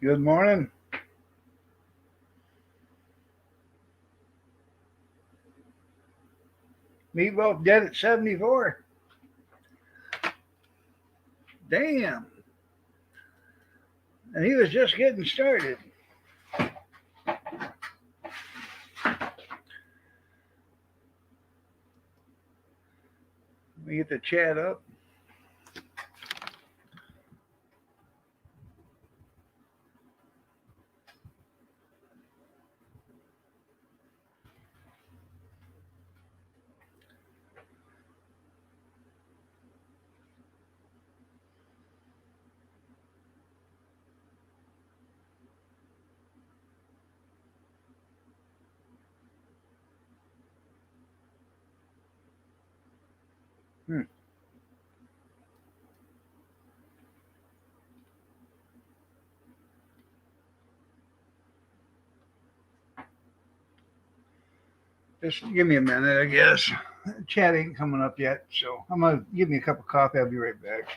Good morning. Meatloaf dead at 74. Damn. And he was just getting started. We get the chat up. Hmm. Just give me a minute, I guess. Chat ain't coming up yet, so I'm gonna give me a cup of coffee. I'll be right back.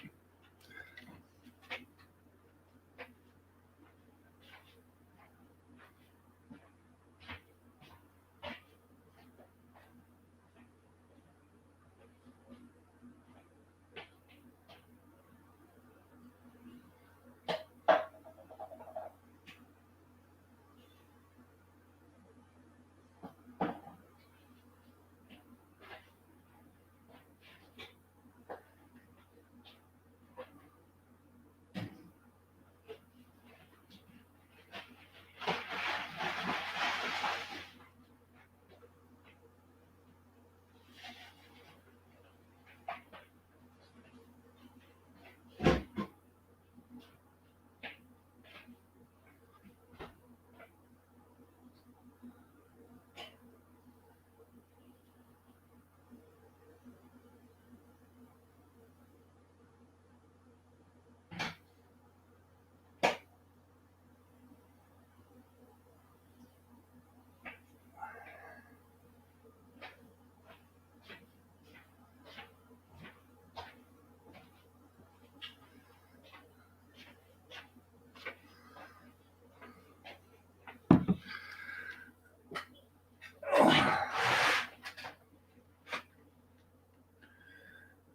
Oh,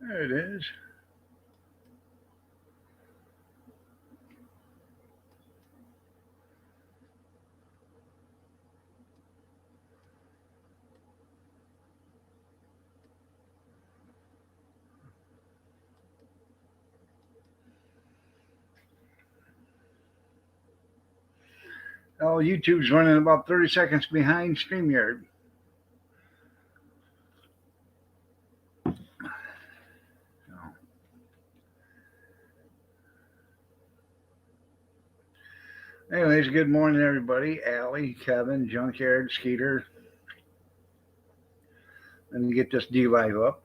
there it is. Oh, YouTube's running about 30 seconds behind StreamYard. Anyways, good morning, everybody. Allie, Kevin, Junkyard, Skeeter. Let me get this D Live up.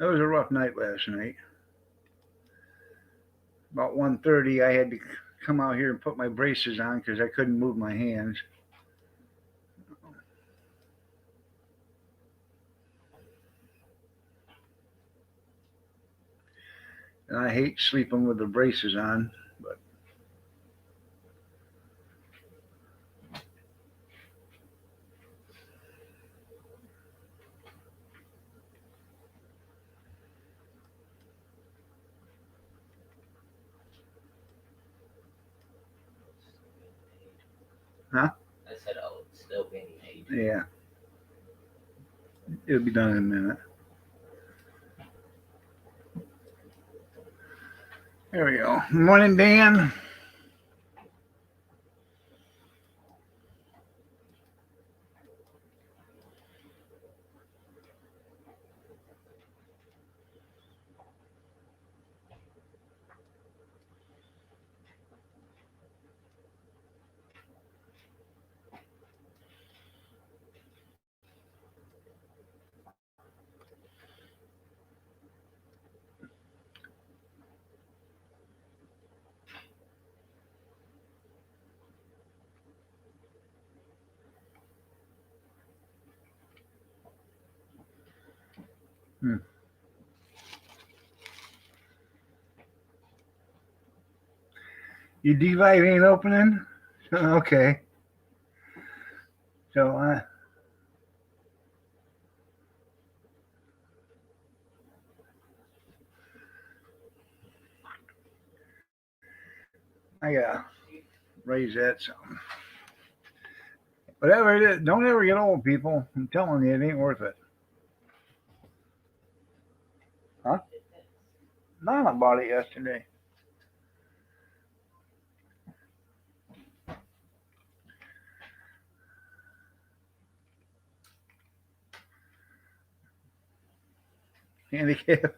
It was a rough night last night. About 1:30, I had to come out here and put my braces on because I couldn't move my hands. And I hate sleeping with the braces on, but huh? I said, oh, it's still being made. Yeah, it'll be done in a minute. There we go. Morning, Dan. Hmm. Your D-Light ain't opening? Okay. So, I gotta raise that some. Whatever it is, don't ever get old, people. I'm telling you, it ain't worth it. Huh? Mama bought it yesterday. Handicap.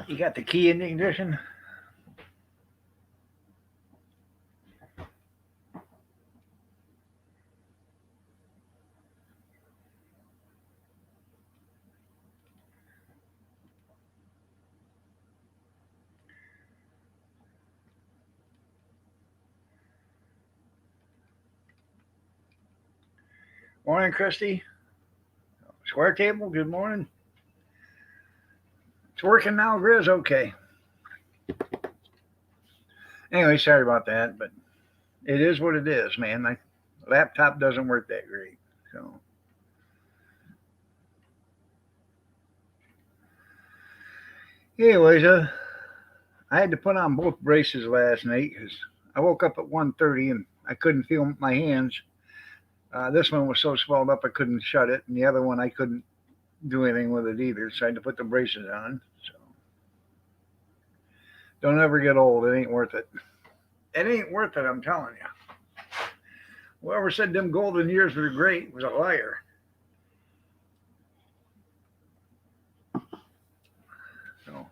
You got the key in the ignition? Morning, Christy. Square table, good morning. It's working now, Grizz? Okay. Anyway, sorry about that, but it is what it is, man. My laptop doesn't work that great. So, anyways, I had to put on both braces last night because I woke up at 1:30 and I couldn't feel my hands. This one was so swelled up I couldn't shut it, and the other one I couldn't do anything with it either. So I had to put the braces on. So don't ever get old. It ain't worth it. It ain't worth it. I'm telling you. Whoever said them golden years were great was a liar. So,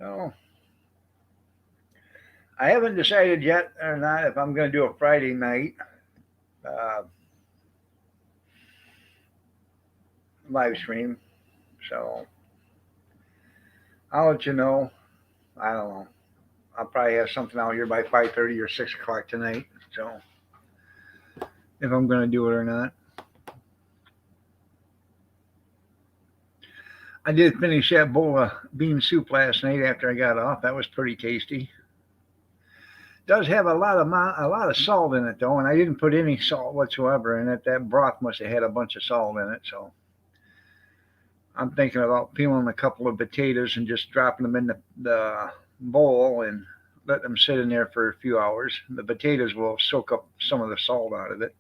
oh, I haven't decided yet or not if I'm going to do a Friday night uh, live stream. So I'll let you know. I don't know. I'll probably have something out here by 5:30 or 6 o'clock tonight. So if I'm going to do it or not. I did finish that bowl of bean soup last night after I got off. That was pretty tasty. Does have a lot of salt in it though, and I didn't put any salt whatsoever in it. That broth must have had a bunch of salt in it. So I'm thinking about peeling a couple of potatoes and just dropping them in the bowl and let them sit in there for a few hours. The potatoes will soak up some of the salt out of it.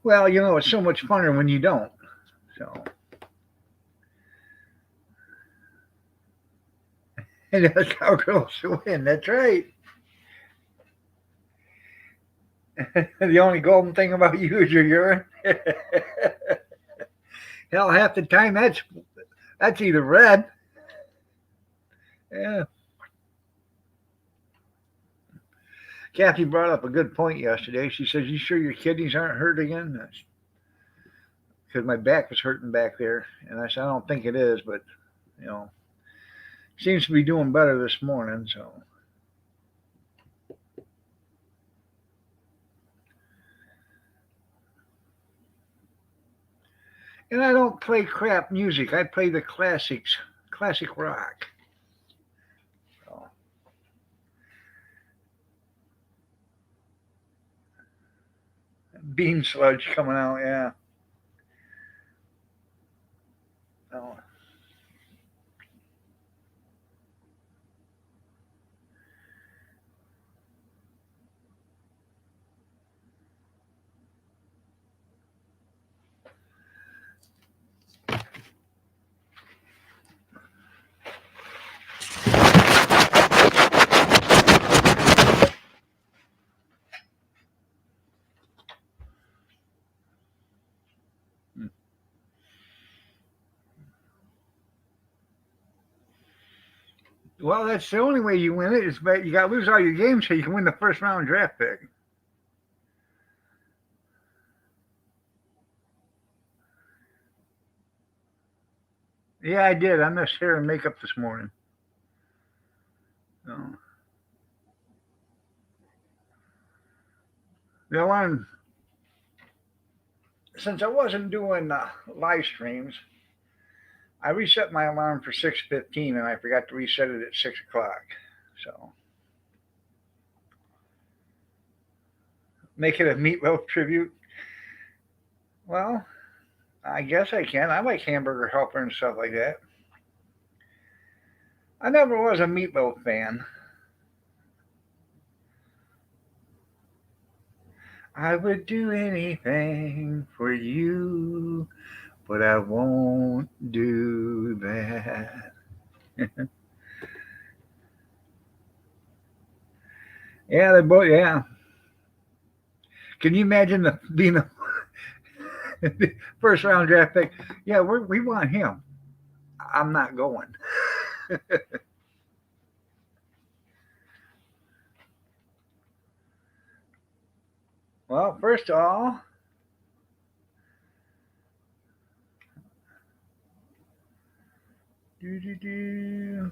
Well, it's so much funner when you don't. So, and that's how girls win. That's right. The only golden thing about you is your urine. Hell, half the time that's either red. Yeah. Kathy brought up a good point yesterday. She says, "You sure your kidneys aren't hurt again?" Because my back was hurting back there, and I said, "I don't think it is, but you know, seems to be doing better this morning." So, and I don't play crap music. I play the classics, classic rock. So, Bean sludge coming out, yeah. Oh. Well, that's the only way you win it. Is but you got to lose all your games so you can win the first round draft pick. Yeah, I did. I missed hair and makeup this morning. So, the one since I wasn't doing live streams, I reset my alarm for 6:15, and I forgot to reset it at 6 o'clock. So make it a meatloaf tribute. Well, I guess I can. I like hamburger helper and stuff like that. I never was a meatloaf fan. I would do anything for you, but I won't do that. Yeah, they both. Yeah. Can you imagine being a first round draft pick? Yeah, we want him. I'm not going. Well, first of all, do do do.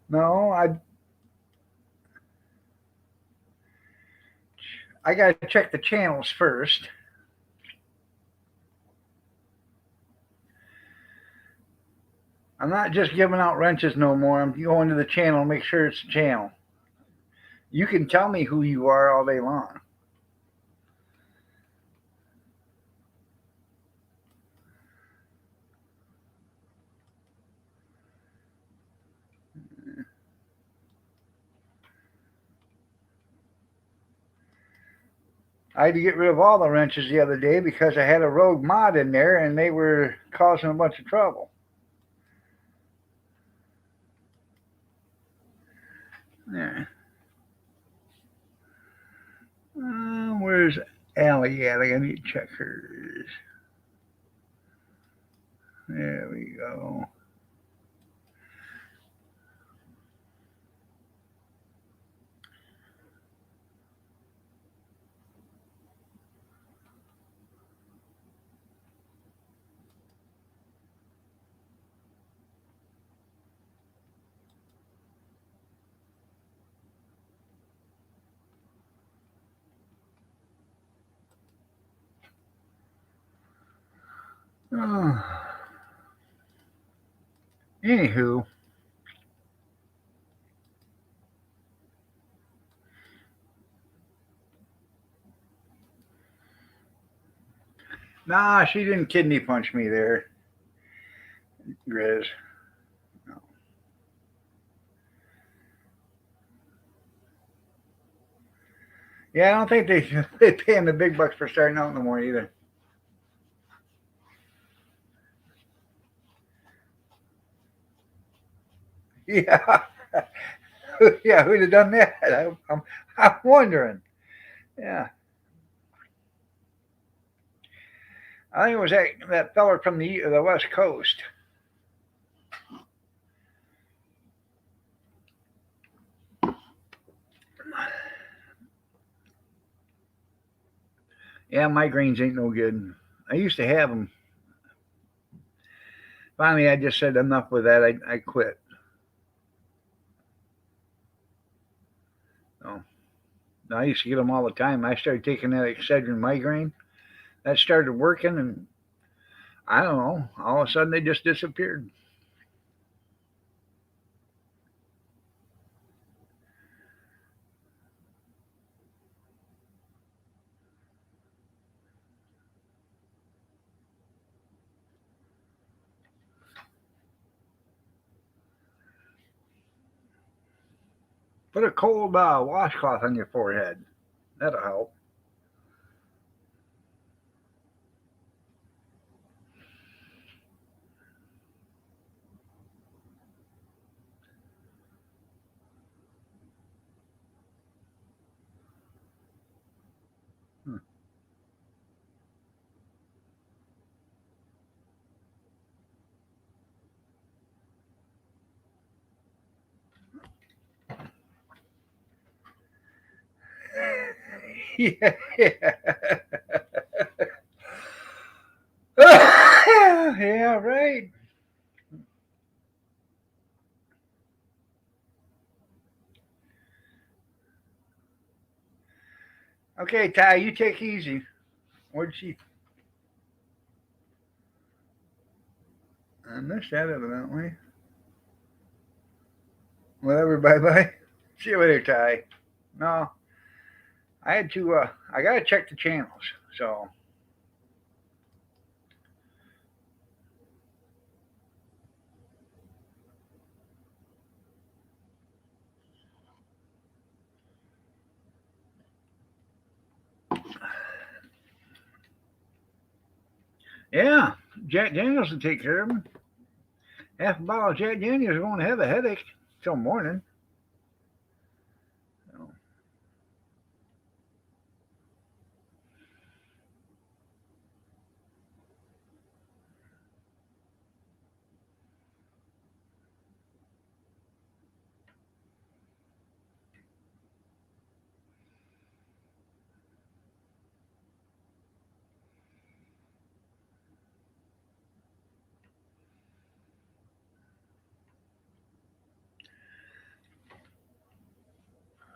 No, I got to check the channels first. I'm not just giving out wrenches no more. I'm going to the channel and make sure it's the channel. You can tell me who you are all day long. I had to get rid of all the wrenches the other day because I had a rogue mod in there and they were causing a bunch of trouble. Yeah. Where's Allie at? I need to check hers. There we go. Oh. Anywho, nah, she didn't kidney punch me there, Grizz. No. Yeah, I don't think they pay him the big bucks for starting out no more either. Yeah, yeah, who'd have done that? I'm wondering. Yeah, I think it was that feller from the West Coast. Yeah, migraines ain't no good. I used to have them. Finally, I just said enough with that. I quit. So I used to get them all the time. I started taking that Excedrin migraine. That started working, and I don't know. All of a sudden, they just disappeared. Put a cold washcloth on your forehead. That'll help. Hmm. Yeah, yeah. Yeah, right. Okay, Ty, you take easy. Where'd she? I missed that evidently. Whatever. Bye bye. See you later, Ty. No, I had to. I gotta check the channels. So yeah, Jack Daniels will take care of him. Half a bottle of Jack Daniels won't have a headache till morning. So,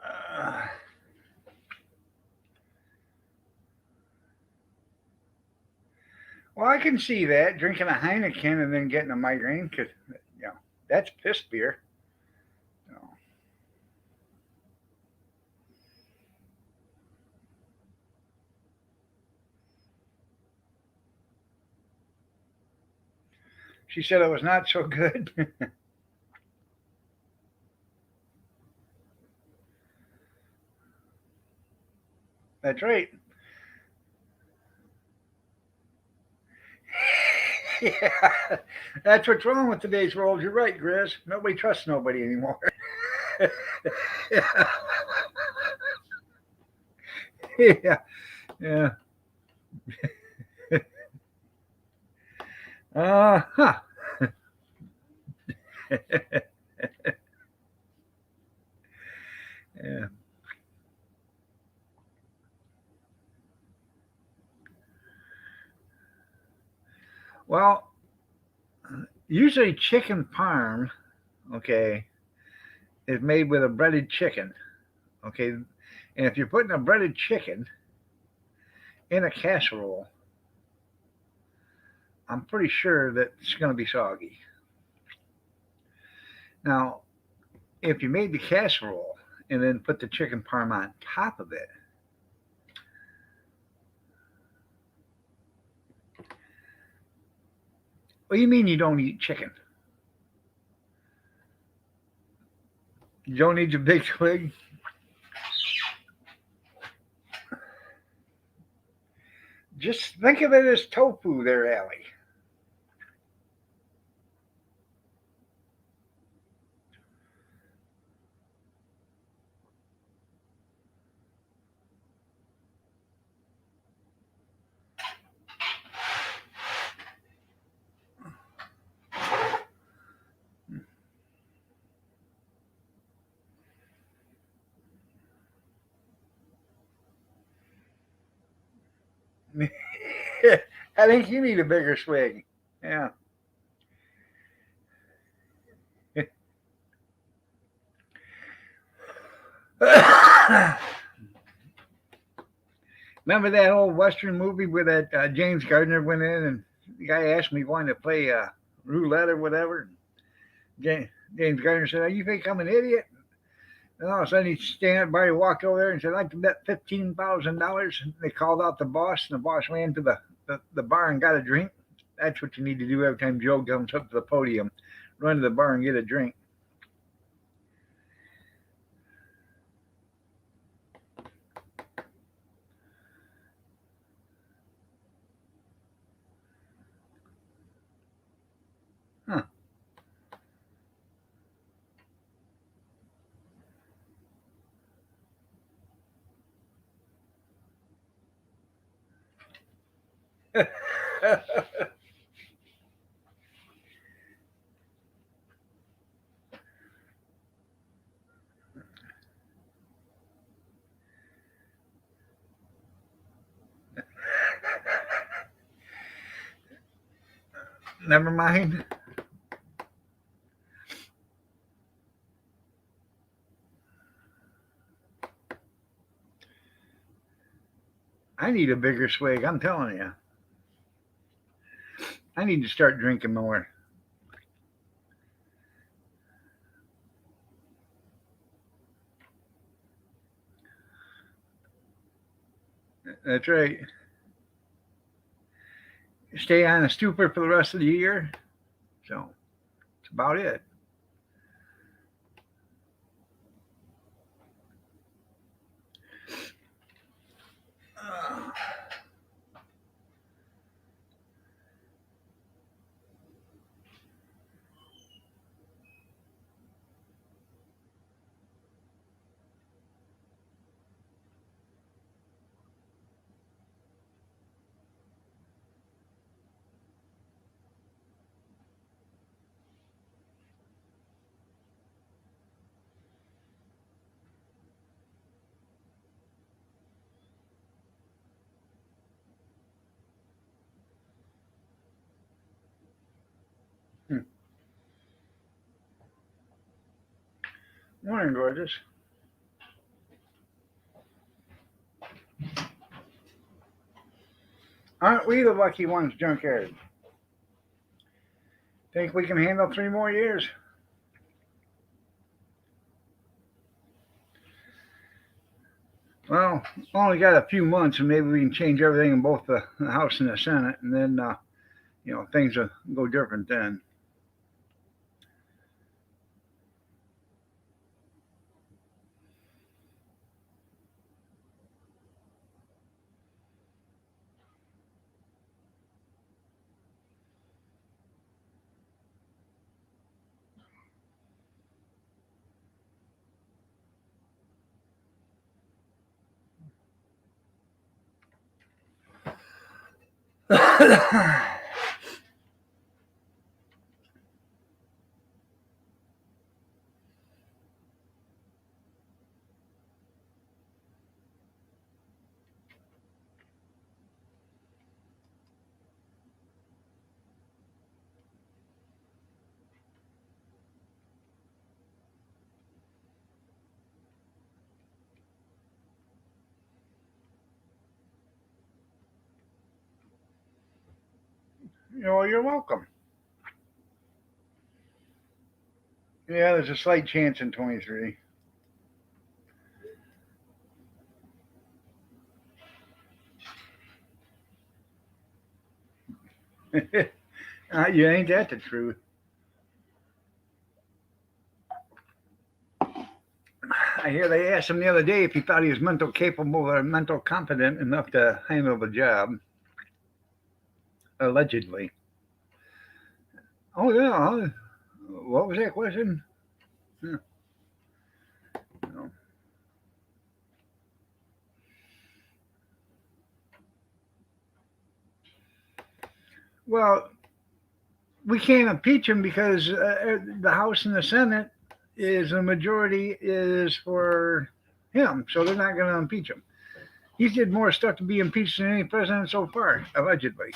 uh, well, I can see that drinking a Heineken and then getting a migraine because you know that's piss beer. So, she said it was not so good. That's right. Yeah, that's what's wrong with today's world. You're right, Grizz. Nobody trusts nobody anymore. Yeah, yeah, yeah. Huh. Yeah. Well, usually chicken parm, okay, is made with a breaded chicken, okay, and if you're putting a breaded chicken in a casserole, I'm pretty sure that it's going to be soggy. Now, if you made the casserole and then put the chicken parm on top of it, what do you mean you don't eat chicken? You don't need your big twig? Just think of it as tofu there, Allie. I think you need a bigger swig. Yeah. Remember that old Western movie where that James Gardner went in and the guy asked me wanting to play roulette or whatever? James Gardner said, "Oh, you think I'm an idiot?" And all of a sudden he stand by, walked over there and said, "I'd like to bet $15,000." They called out the boss, and the boss ran to the bar and got a drink. That's what you need to do every time Joe comes up to the podium. Run to the bar and get a drink. Huh. Never mind. I need a bigger swig. I'm telling you. I need to start drinking more. That's right. Stay on a stupor for the rest of the year. So that's about it. Morning, gorgeous. Aren't we the lucky ones, junkyard? Think we can handle 3 more years? Well, only got a few months, and maybe we can change everything in both the House and the Senate, and then things will go different then. You're welcome. Yeah, there's a slight chance in 23. You ain't that the truth. I hear they asked him the other day if he thought he was mental capable or mental competent enough to handle the job. Allegedly. Oh yeah. What was that question? Hmm. No. Well, we can't impeach him because the House and the Senate is a majority is for him, so they're not going to impeach him. He's did more stuff to be impeached than any president so far, allegedly.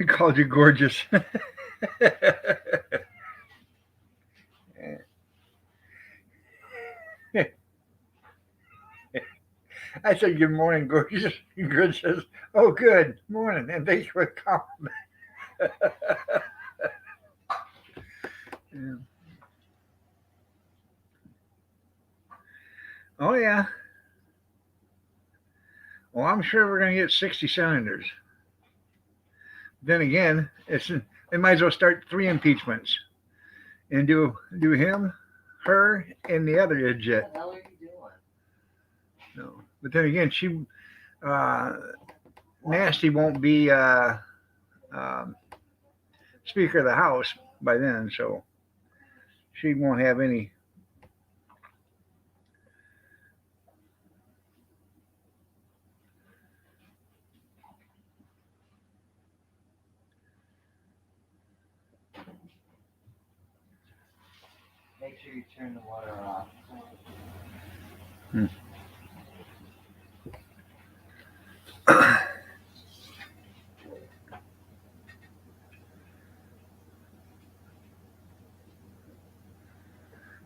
Called you gorgeous. I said, good morning, gorgeous. Good says, oh, good morning, and thanks for calling. Yeah. Oh, yeah. Well, I'm sure we're going to get 60 senators. Then again, they might as well start 3 impeachments and do him, her, and the other idiot. What the hell are you doing? No. But then again, uh, Nasty won't be um, Speaker of the House by then, so she won't have any. Make sure you turn the water off. Hmm.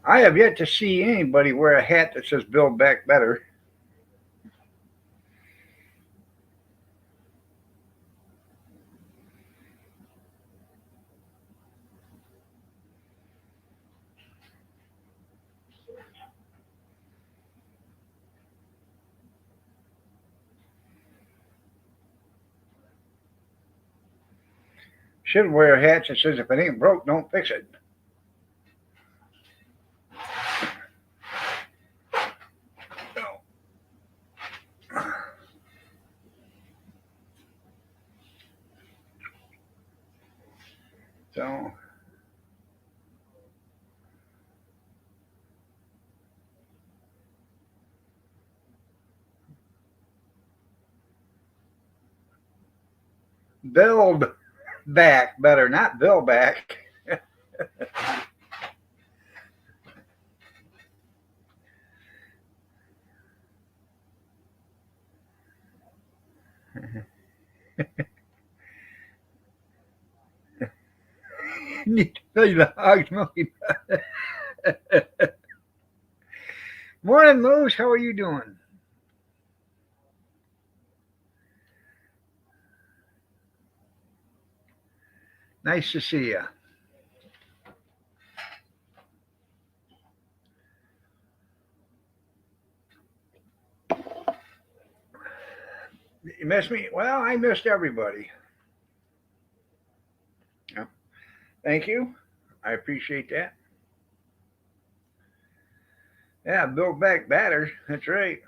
I have yet to see anybody wear a hat that says "Build Back Better." Should wear hats that says "If it ain't broke, don't fix it." So build back better, not build back. Need to tell you the hogs moving. Morning, Moose. How are you doing? Nice to see you. You missed me? Well, I missed everybody. Yep. Thank you. I appreciate that. Yeah, build back better. That's right.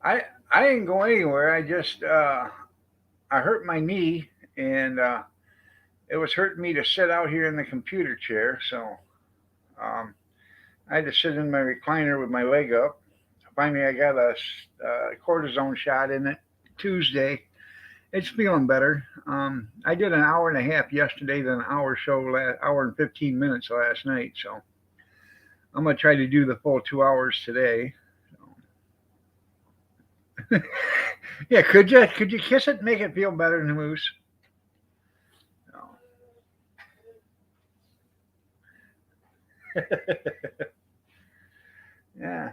I I didn't go anywhere. I just I hurt my knee, and it was hurting me to sit out here in the computer chair. So um, I had to sit in my recliner with my leg up. Finally, I got a cortisone shot in it Tuesday. It's feeling better. I did an hour and a half yesterday, then an hour show, hour and 15 minutes last night. So I'm gonna try to do the full 2 hours today. Yeah, could you kiss it and make it feel better than the moose? No. Yeah,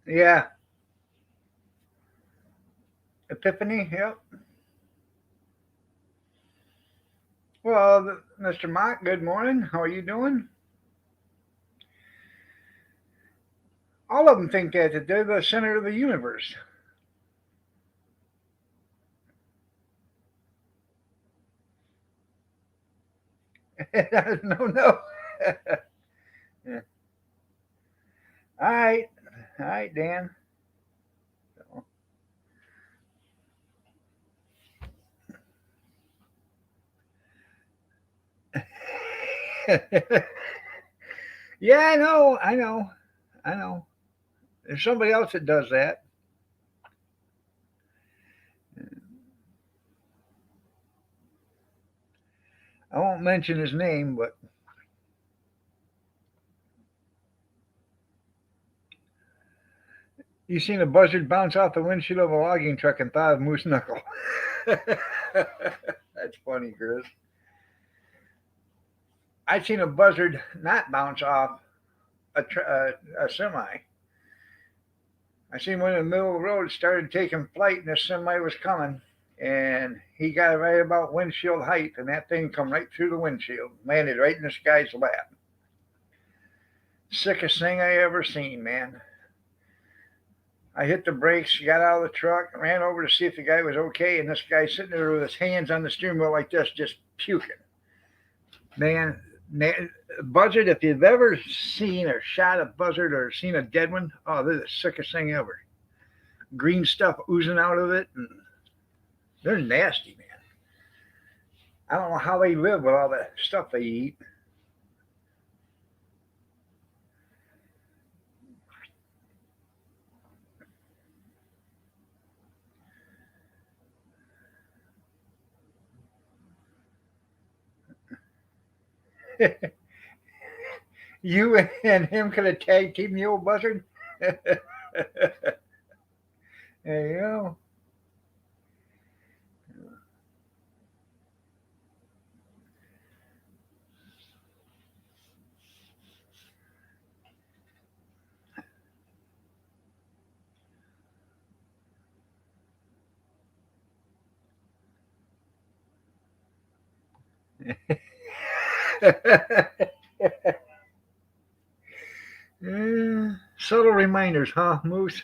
yeah. Epiphany. Yep. Well, Mr. Mott, good morning. How are you doing? All of them think that they're the center of the universe. No, no. Yeah. All right, Dan. Yeah, I know. There's somebody else that does that. I won't mention his name, but you seen a buzzard bounce off the windshield of a logging truck and thought of moose knuckle. That's funny, Chris. I seen a buzzard not bounce off a semi. I seen one in the middle of the road started taking flight, and the semi was coming, and he got right about windshield height, and that thing come right through the windshield, landed right in this guy's lap. Sickest thing I ever seen, man. I hit the brakes, got out of the truck, ran over to see if the guy was okay, and this guy sitting there with his hands on the steering wheel like this, just puking. Man, buzzard, if you've ever seen or shot a buzzard or seen a dead one, oh, they're the sickest thing ever. Green stuff oozing out of it, and they're nasty, man. I don't know how they live with all that stuff they eat. You and him could have tag teamed the old buzzard. There you go. Subtle reminders, huh, Moose?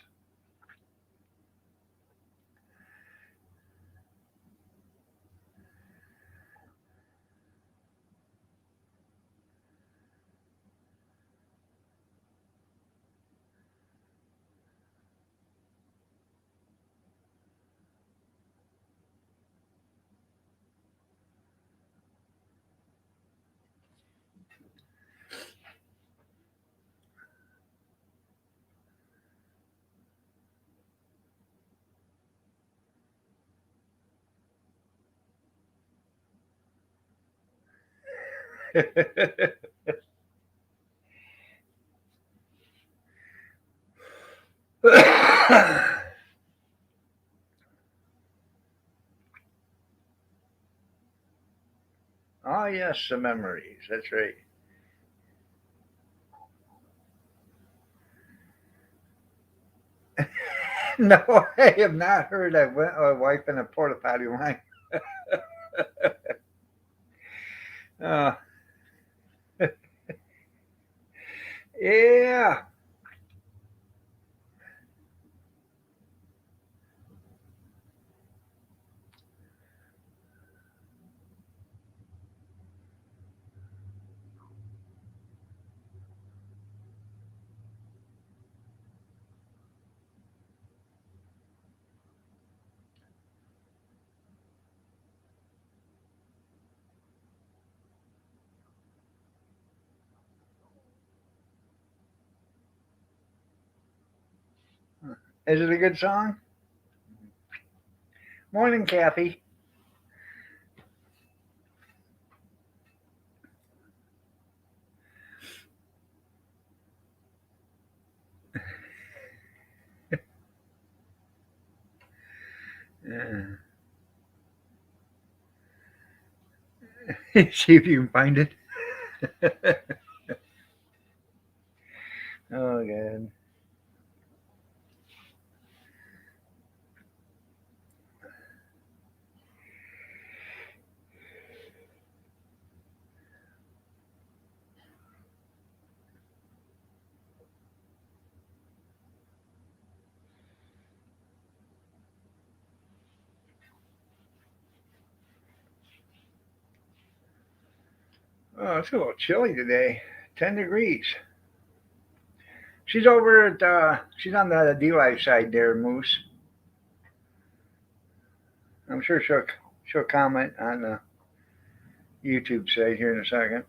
Oh yes, the memories. That's right. No, I have not heard a wife in a porta potty line. Uh, yeah. Is it a good song? Morning, Kathy. Uh, see if you can find it. Oh, God. Oh, it's a little chilly today. 10 degrees. She's over at, she's on the D-Live side there, Moose. I'm sure she'll comment on the YouTube side here in a second.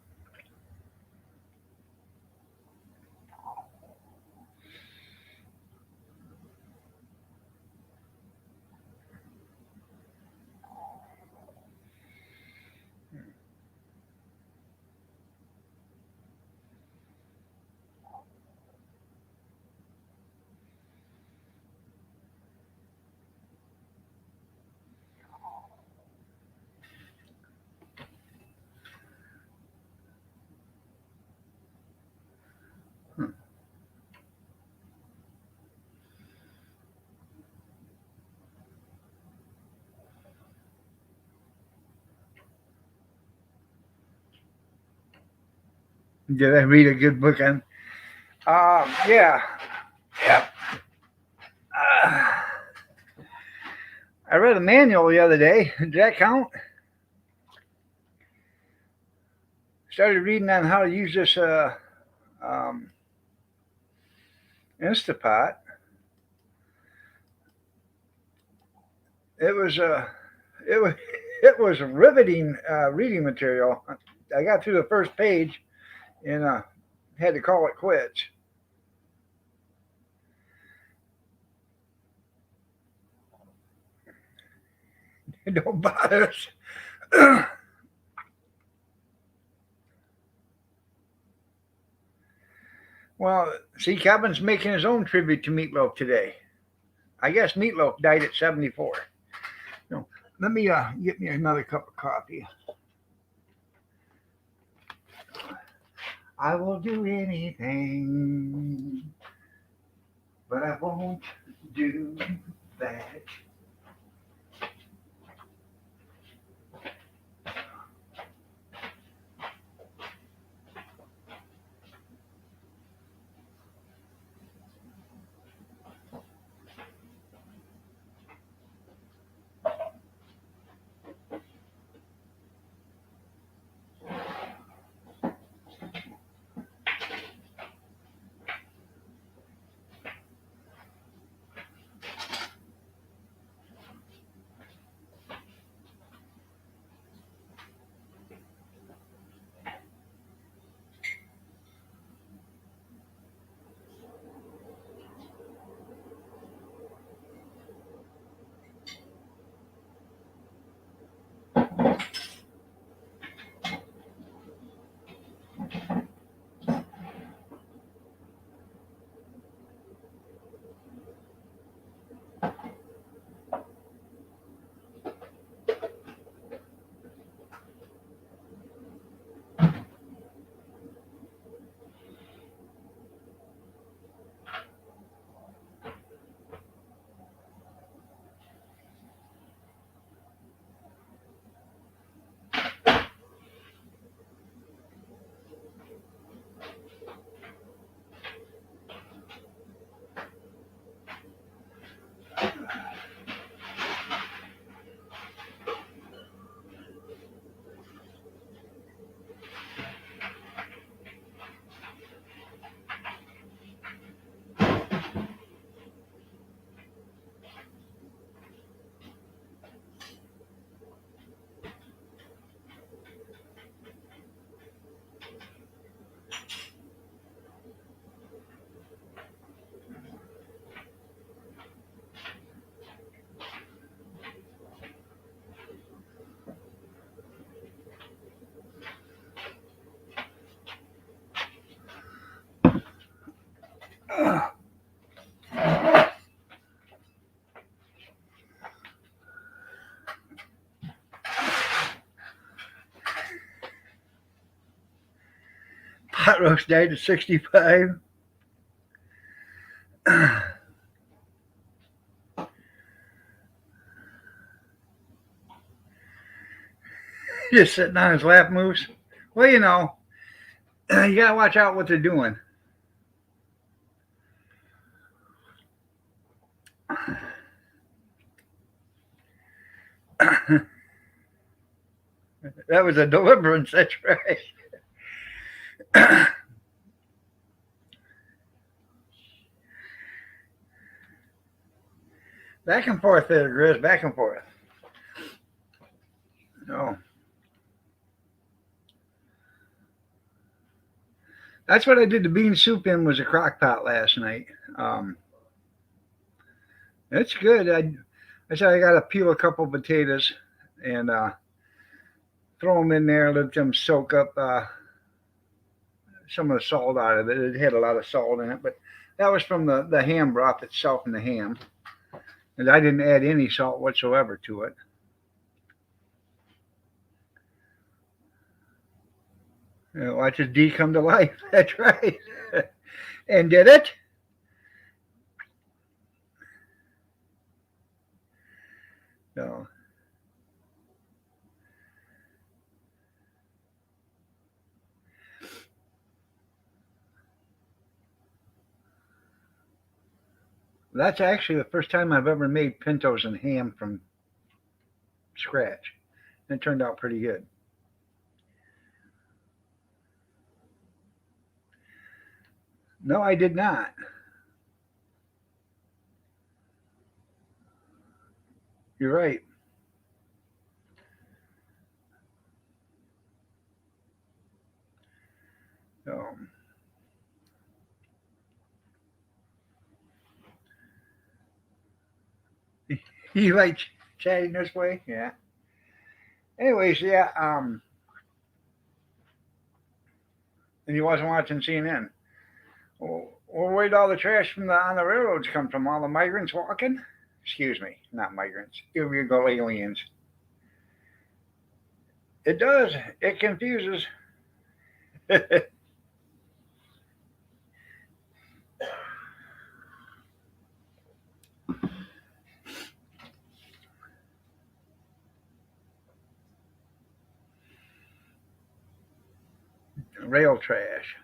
Did I read a good book on? Yeah. Yeah. Uh, I read a manual the other day. Did that count? Started reading on how to use this um, Instapot. It was it was it was riveting reading material. I got through the first page and had to call it quits. Don't bother us. Well, see, Kevin's making his own tribute to Meatloaf today. I guess Meatloaf died at 74. No, let me get me another cup of coffee. I will do anything, but I won't do that. Pot roast died at 65. Just sitting on his lap moose. Well, you know, you gotta watch out what they're doing. That was a deliverance, that's right. Back and forth there, Grizz, back and forth. Oh, that's what I did the bean soup in was a crock pot last night. Um, it's good. I said I got to peel a couple potatoes and throw them in there, let them soak up some of the salt out of it. It had a lot of salt in it, but that was from the ham broth itself and the ham. And I didn't add any salt whatsoever to it. You know, watch his D come to life. That's right. And did it? No. That's actually the first time I've ever made pintos and ham from scratch. It turned out pretty good. No, I did not. You're right. Um, you like chatting this way? Yeah. Anyways, yeah. And he wasn't watching CNN. Well, where'd all the trash from on the railroads come from? All the migrants walking? Excuse me, not migrants. Illegal aliens. It does. It confuses. Rail trash.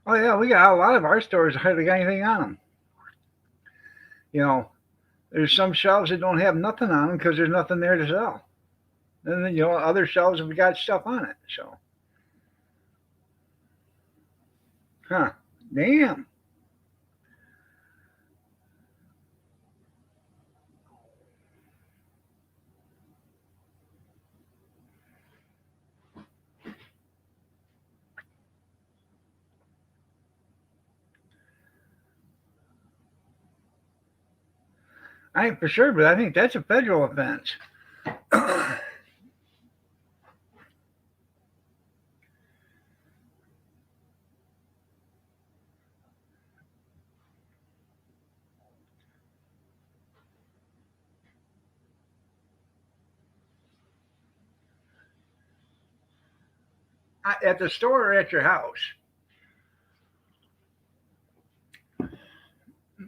Oh yeah, we got a lot of our stores hardly got anything on them. You know, there's some shelves that don't have nothing on them because there's nothing there to sell. And then other shelves have got stuff on it. So, huh? Damn. I ain't for sure, but I think that's a federal offense. At the store or at your house.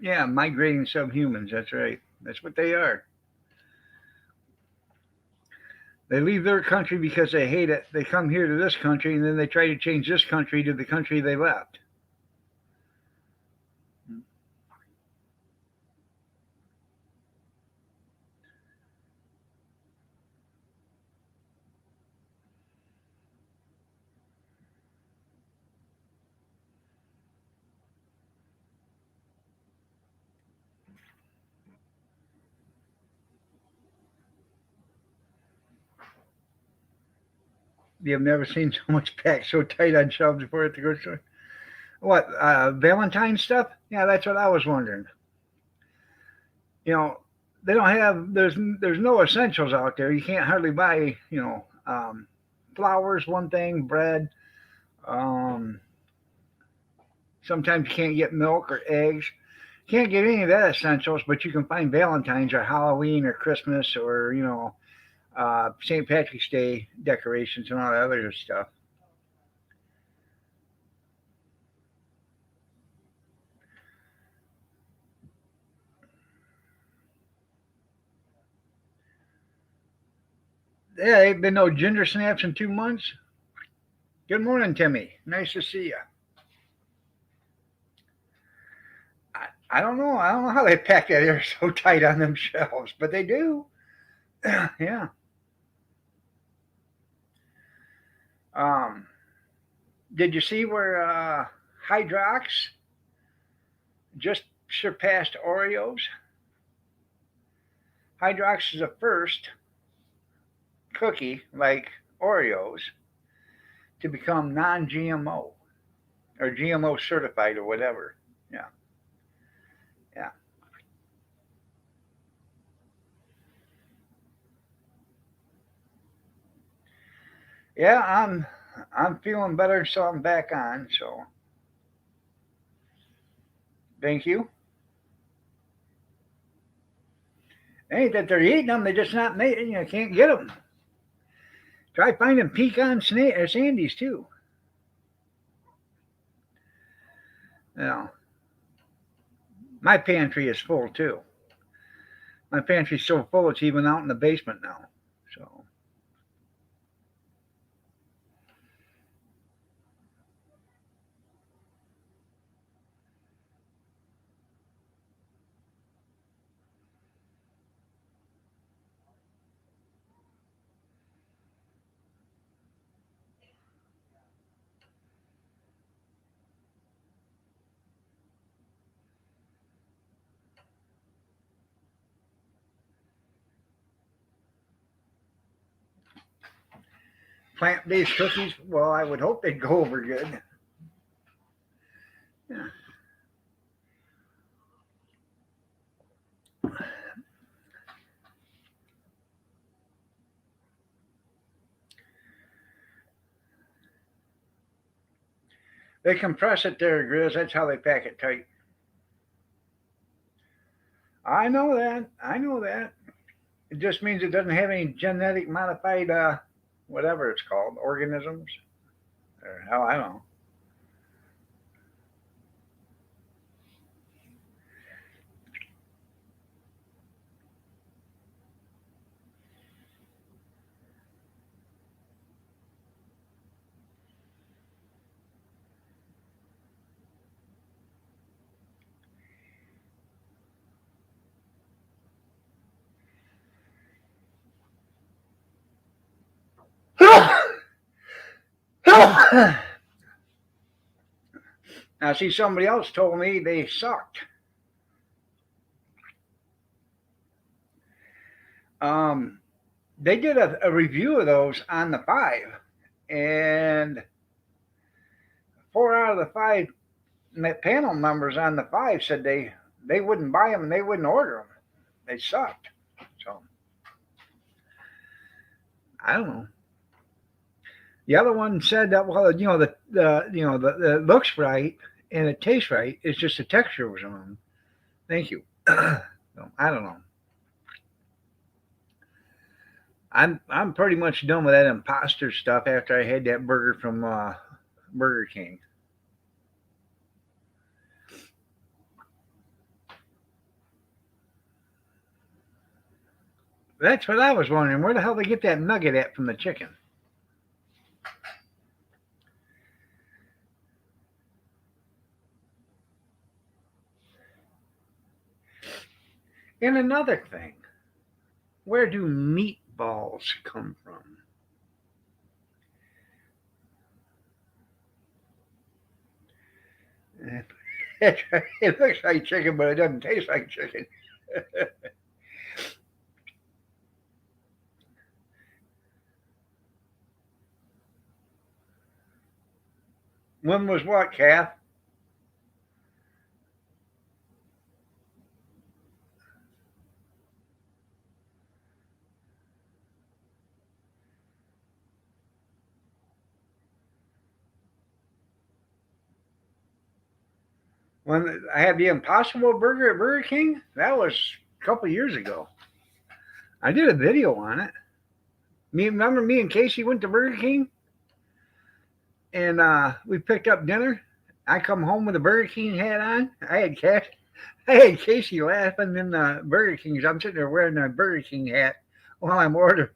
Yeah, migrating subhumans. That's right. That's what they are. They leave their country because they hate it. They come here to this country and then they try to change this country to the country they left. You've never seen so much packed so tight on shelves before at the grocery store. What, Valentine stuff? Yeah, that's what I was wondering. You know, they don't have, there's no essentials out there. You can't hardly buy, flowers, one thing, bread. Um, Sometimes you can't get milk or eggs. Can't get any of that essentials, but you can find Valentine's or Halloween or Christmas or, St. Patrick's Day decorations and all that other stuff. Yeah, ain't been no ginger snaps in 2 months. Good morning, Timmy. Nice to see you. I don't know. I don't know how they pack that air so tight on them shelves, but they do. Yeah. Um, did you see where Hydrox just surpassed Oreos? Hydrox is the first cookie like Oreos to become non-GMO or GMO certified or whatever. Yeah, yeah, yeah. I'm feeling better, so I'm back on. So thank you. Ain't that they're eating them; they just not made. Can't get them. Try finding pecan sandies too. You know, my pantry is full too. My pantry's so full it's even out in the basement now. So Plant-based cookies. Well, I would hope they'd go over good. Yeah. They compress it there, Grizz. That's how they pack it tight. I know that. I know that. It just means it doesn't have any genetic modified, whatever it's called, organisms. Or hell, I don't know. Now, see, somebody else told me they sucked. Um, they did a review of those on the five, and four out of the five panel members on the five said they wouldn't buy them and they wouldn't order them. They sucked. So I don't know. The other one said that well, the looks right and it tastes right. It's just the texture was wrong. Thank you. So, I don't know. I'm pretty much done with that imposter stuff after I had that burger from Burger King. That's what I was wondering. Where the hell they get that nugget at from the chicken? And another thing, where do meatballs come from? It looks like chicken, but it doesn't taste like chicken. When was what, Kath? When I had the Impossible Burger at Burger King? That was a couple years ago. I did a video on it. Remember me and Casey went to Burger King and we picked up dinner. I come home with a Burger King hat on. I had Casey laughing in the Burger King's. I'm sitting there wearing a Burger King hat while I'm ordering.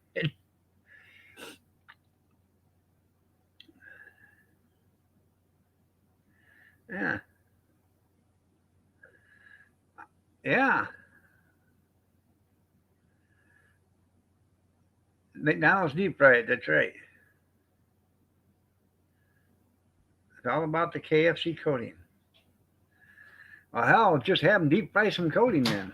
Yeah, yeah. McDonald's deep fried. That's right. It's all about the KFC coating. Well, hell, just have them deep fry some coating then.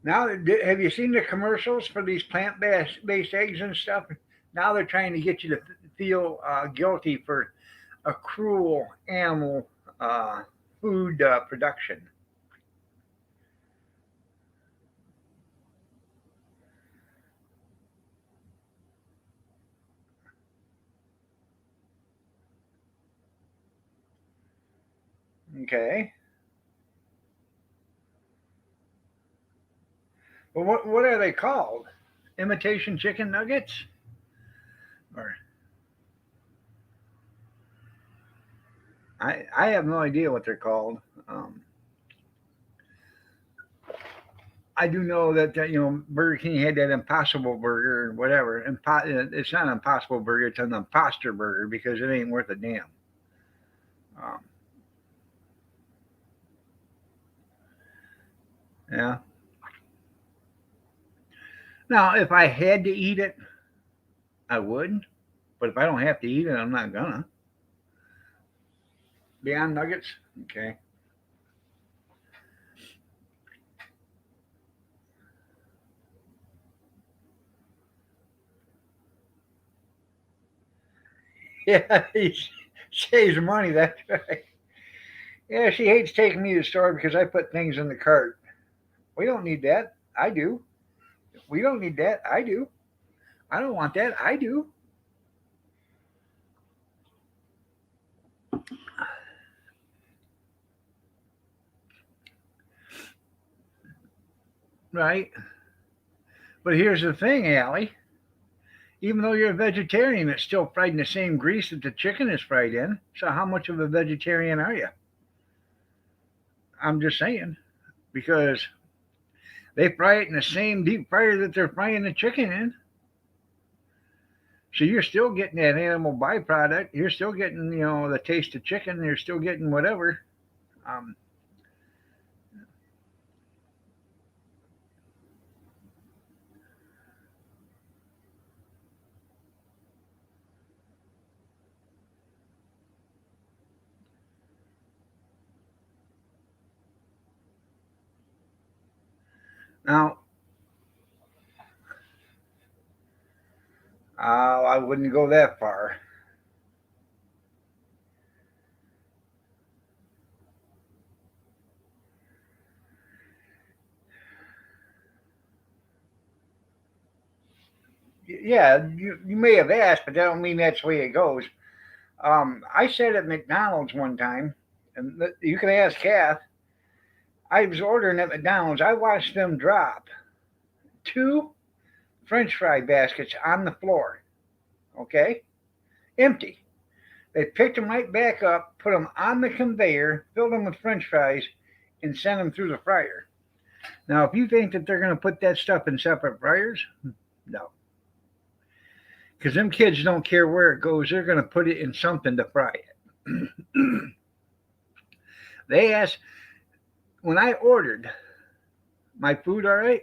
Now, have you seen the commercials for these plant-based eggs and stuff? Now they're trying to get you to feel guilty for a cruel animal uh, food production. Okay, well, what are they called? Imitation chicken nuggets? Or I have no idea what they're called. Um, I do know that Burger King had that Impossible Burger or whatever. It's not an Impossible Burger; it's an Imposter Burger because it ain't worth a damn. Um, yeah. Now, if I had to eat it, I would. But if I don't have to eat it, I'm not gonna. Beyond Nuggets? Okay. Yeah, he saves money, that's right. Yeah, she hates taking me to the store because I put things in the cart. We don't need that. I do. We don't need that. I do. I don't want that. I do. Right. But here's the thing, Allie. Even though you're a vegetarian, it's still fried in the same grease that the chicken is fried in. So how much of a vegetarian are you? I'm just saying. Because they fry it in the same deep fryer that they're frying the chicken in. So you're still getting that animal byproduct. You're still getting, the taste of chicken. You're still getting whatever. Um, Now, I wouldn't go that far. Yeah, you may have asked, but that don't mean that's the way it goes. I said at McDonald's one time, and you can ask Kath. I was ordering at McDonald's. I watched them drop two French fry baskets on the floor. Okay, empty. They picked them right back up, put them on the conveyor, filled them with French fries, and sent them through the fryer. Now, if you think that they're going to put that stuff in separate fryers, no, because them kids don't care where it goes. They're going to put it in something to fry it. They asked when I ordered my food. All right,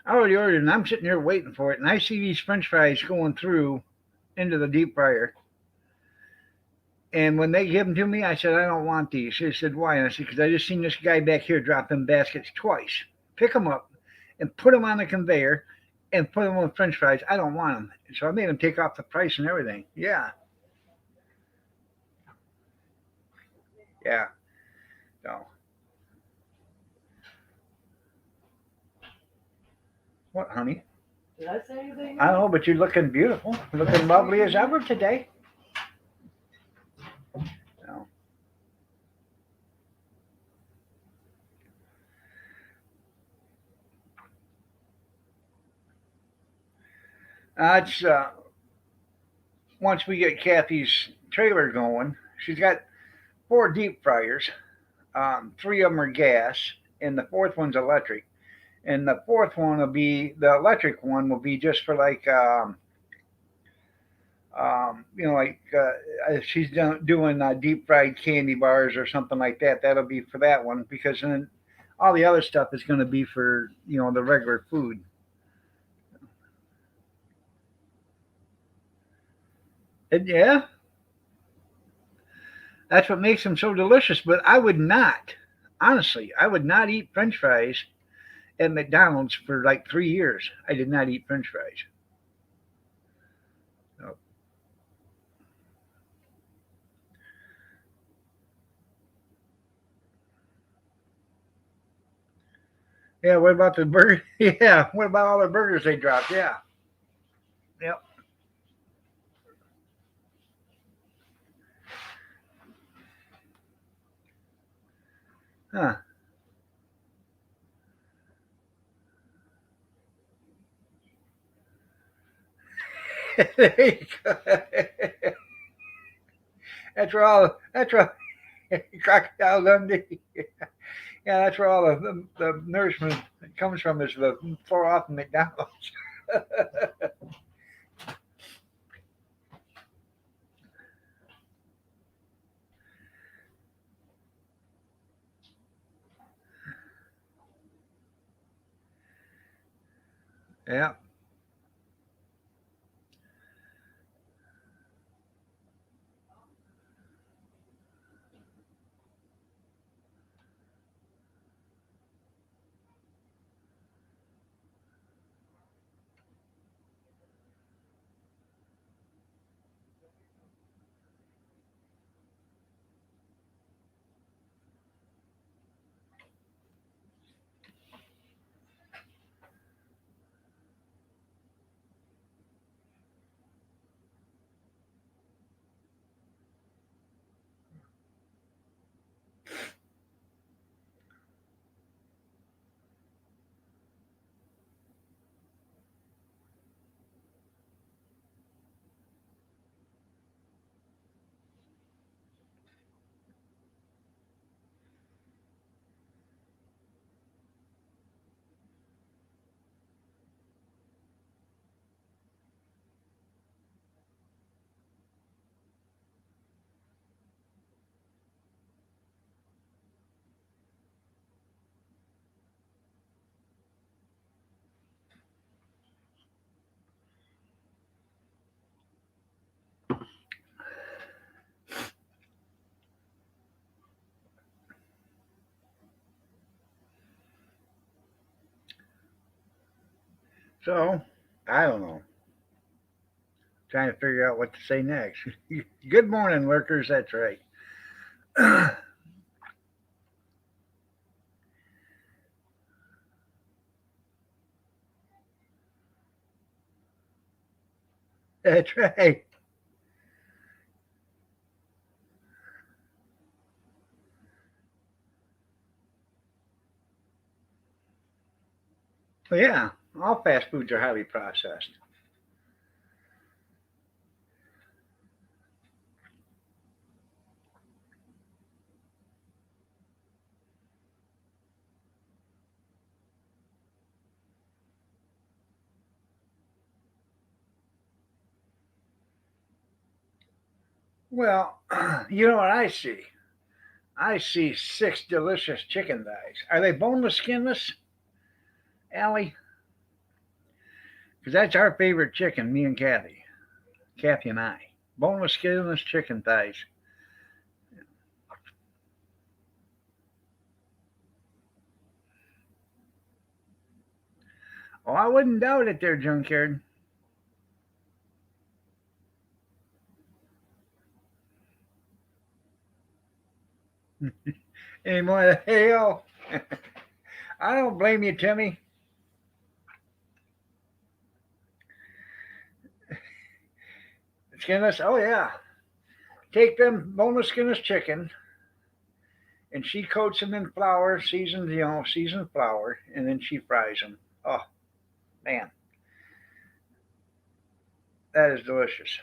I already ordered, and I'm sitting there waiting for it, and I see these French fries going through into the deep fryer. And when they give them to me, I said, I don't want these. They said, why? And I said, because I just seen this guy back here drop them baskets twice. Pick them up and put them on the conveyor and put them on French fries. I don't want them. So I made them take off the price and everything. Yeah, yeah. So, what, honey? Did I say anything? I don't know, but you're looking beautiful. You're looking lovely as ever today. So, it's once we get Kathy's trailer going, she's got four deep fryers. Three of them are gas, and the fourth one's electric. And the fourth one will be the electric one will be just for like if she's doing deep fried candy bars or something like that. That'll be for that one because then all the other stuff is going to be for the regular food. And yeah, that's what makes them so delicious. But I would not, honestly, I would not eat French fries at McDonald's for like 3 years. I did not eat French fries. No. Yeah, what about the burger? Yeah, what about all the burgers they dropped? Yeah, yep. Huh. There you go. That's where all that's where Crocodile Dundee. Yeah, that's where all the nourishment comes from is the far off McDonald's. Yeah. So, I don't know. Trying to figure out what to say next. Good morning, workers. That's right. That's right. Well, yeah, all fast foods are highly processed. Well, you know what I see? I see six delicious chicken thighs. Are they boneless, skinless, Allie? Because that's our favorite chicken, me and Kathy. Kathy and I. Boneless, skinless chicken thighs. Oh, I wouldn't doubt it there, Junkyard. Any more? Hey, oh. I don't blame you, Timmy. Skinless? Oh, yeah. Take them boneless, skinless chicken, and she coats them in flour, seasoned flour, and then she fries them. Oh, man, that is delicious.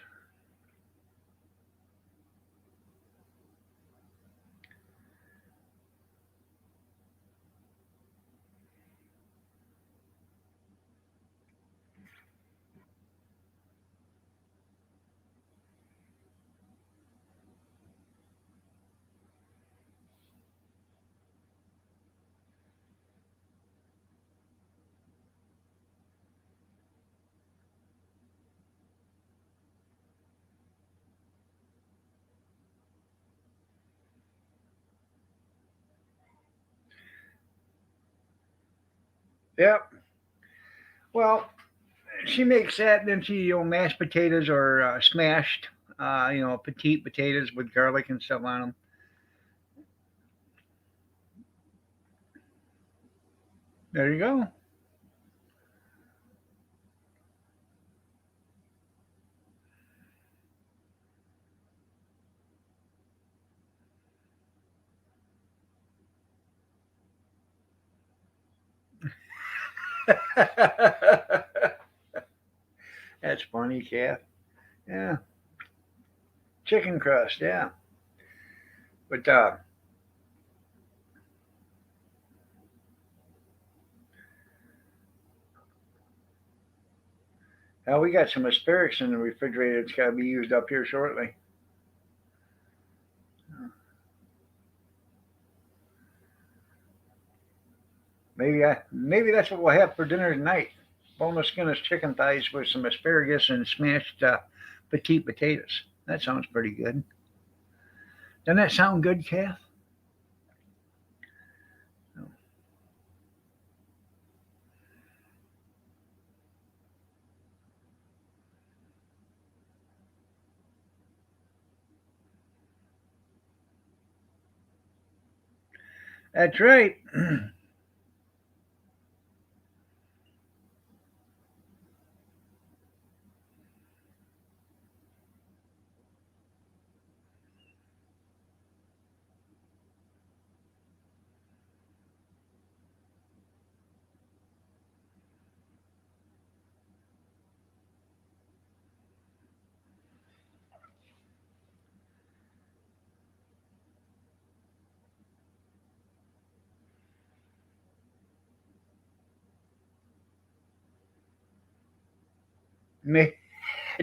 Yep. Well, she makes that, and then she, mashed potatoes or smashed, petite potatoes with garlic and stuff on them. There you go. That's funny, Kath. Yeah, chicken crust. Yeah, but we got some asparagus in the refrigerator. It's got to be used up here shortly. Maybe that's what we'll have for dinner tonight. Boneless skinless chicken thighs with some asparagus and smashed petite potatoes. That sounds pretty good. Doesn't that sound good, Kath? That's right. May,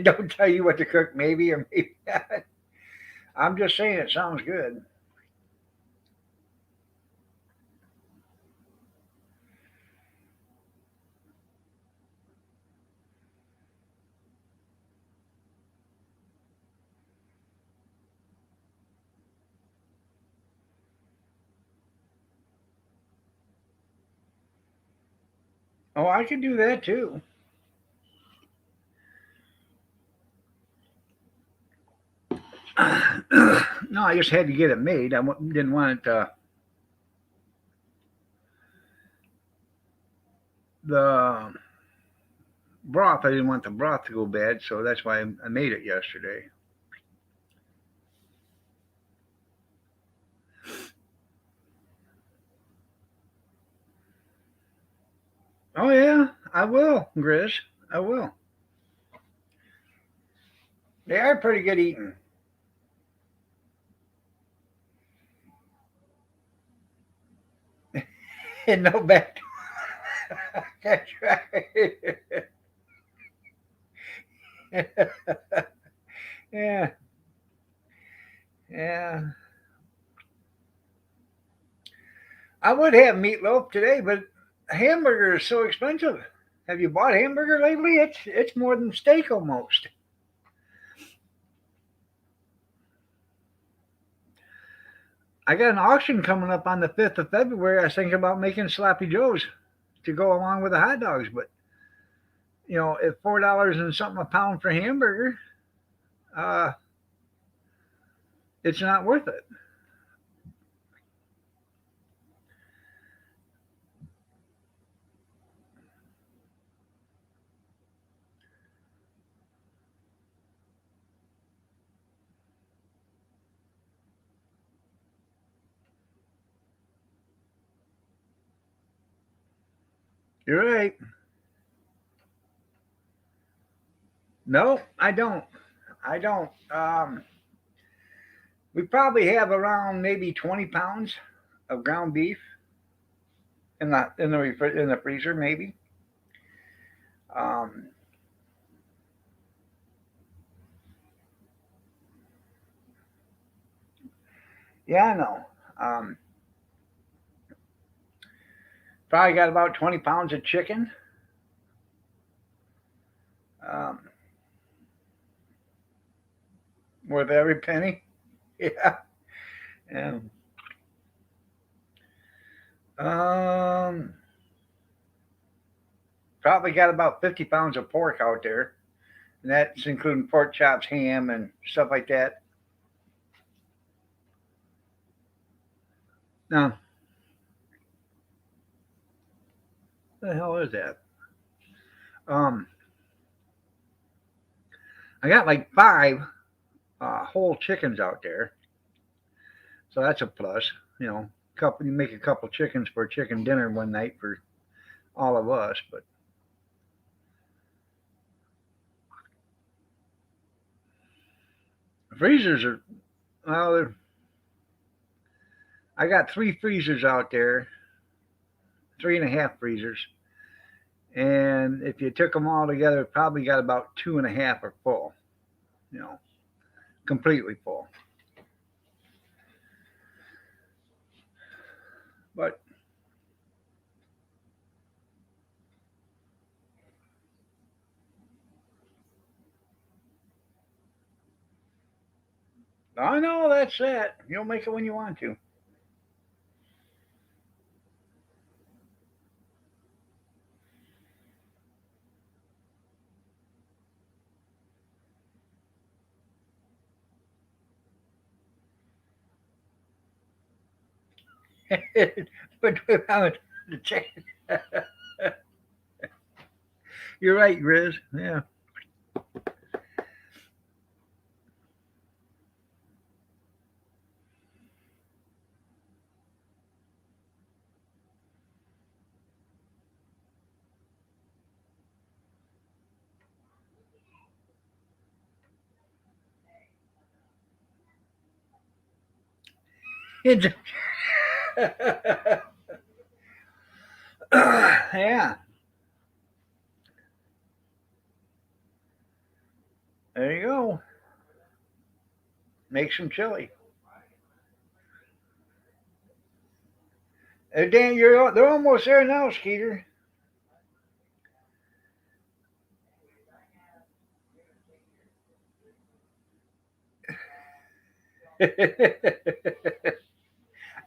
don't tell you what to cook, maybe or maybe not. I'm just saying it sounds good. Oh, I could do that too. No, I just had to get it made. I didn't want it the broth. I didn't want the broth to go bad, so that's why I made it yesterday. Oh yeah, I will, Grizz. I will. They are pretty good eating. And no bad. That's right. Yeah, yeah. I would have meatloaf today, but hamburger is so expensive. Have you bought hamburger lately? It's more than steak almost. I got an auction coming up on the 5th of February. I was thinking about making sloppy joes to go along with the hot dogs, but at $4 and something a pound for hamburger, uh, it's not worth it. You're right. No, I don't. I don't. We probably have around maybe 20 pounds of ground beef in the freezer, maybe. Um, yeah, I know. Um, Probably got about 20 pounds of chicken. Um, Worth every penny. Yeah. And, um, Probably got about 50 pounds of pork out there. And that's including pork chops, ham, and stuff like that. Now, what the hell is that? Um, I got like five whole chickens out there, so that's a plus. You make a couple chickens for a chicken dinner one night for all of us. But freezers are well. I got three freezers out there, 3.5 freezers, and if you took them all together, probably got about 2.5 are full. You know, completely full. But I know that's that. You'll make it when you want to. But without the chicken, you're right, Grizz. Yeah. It's, yeah. There you go. Make some chili. Dan, they're almost there now, Skeeter.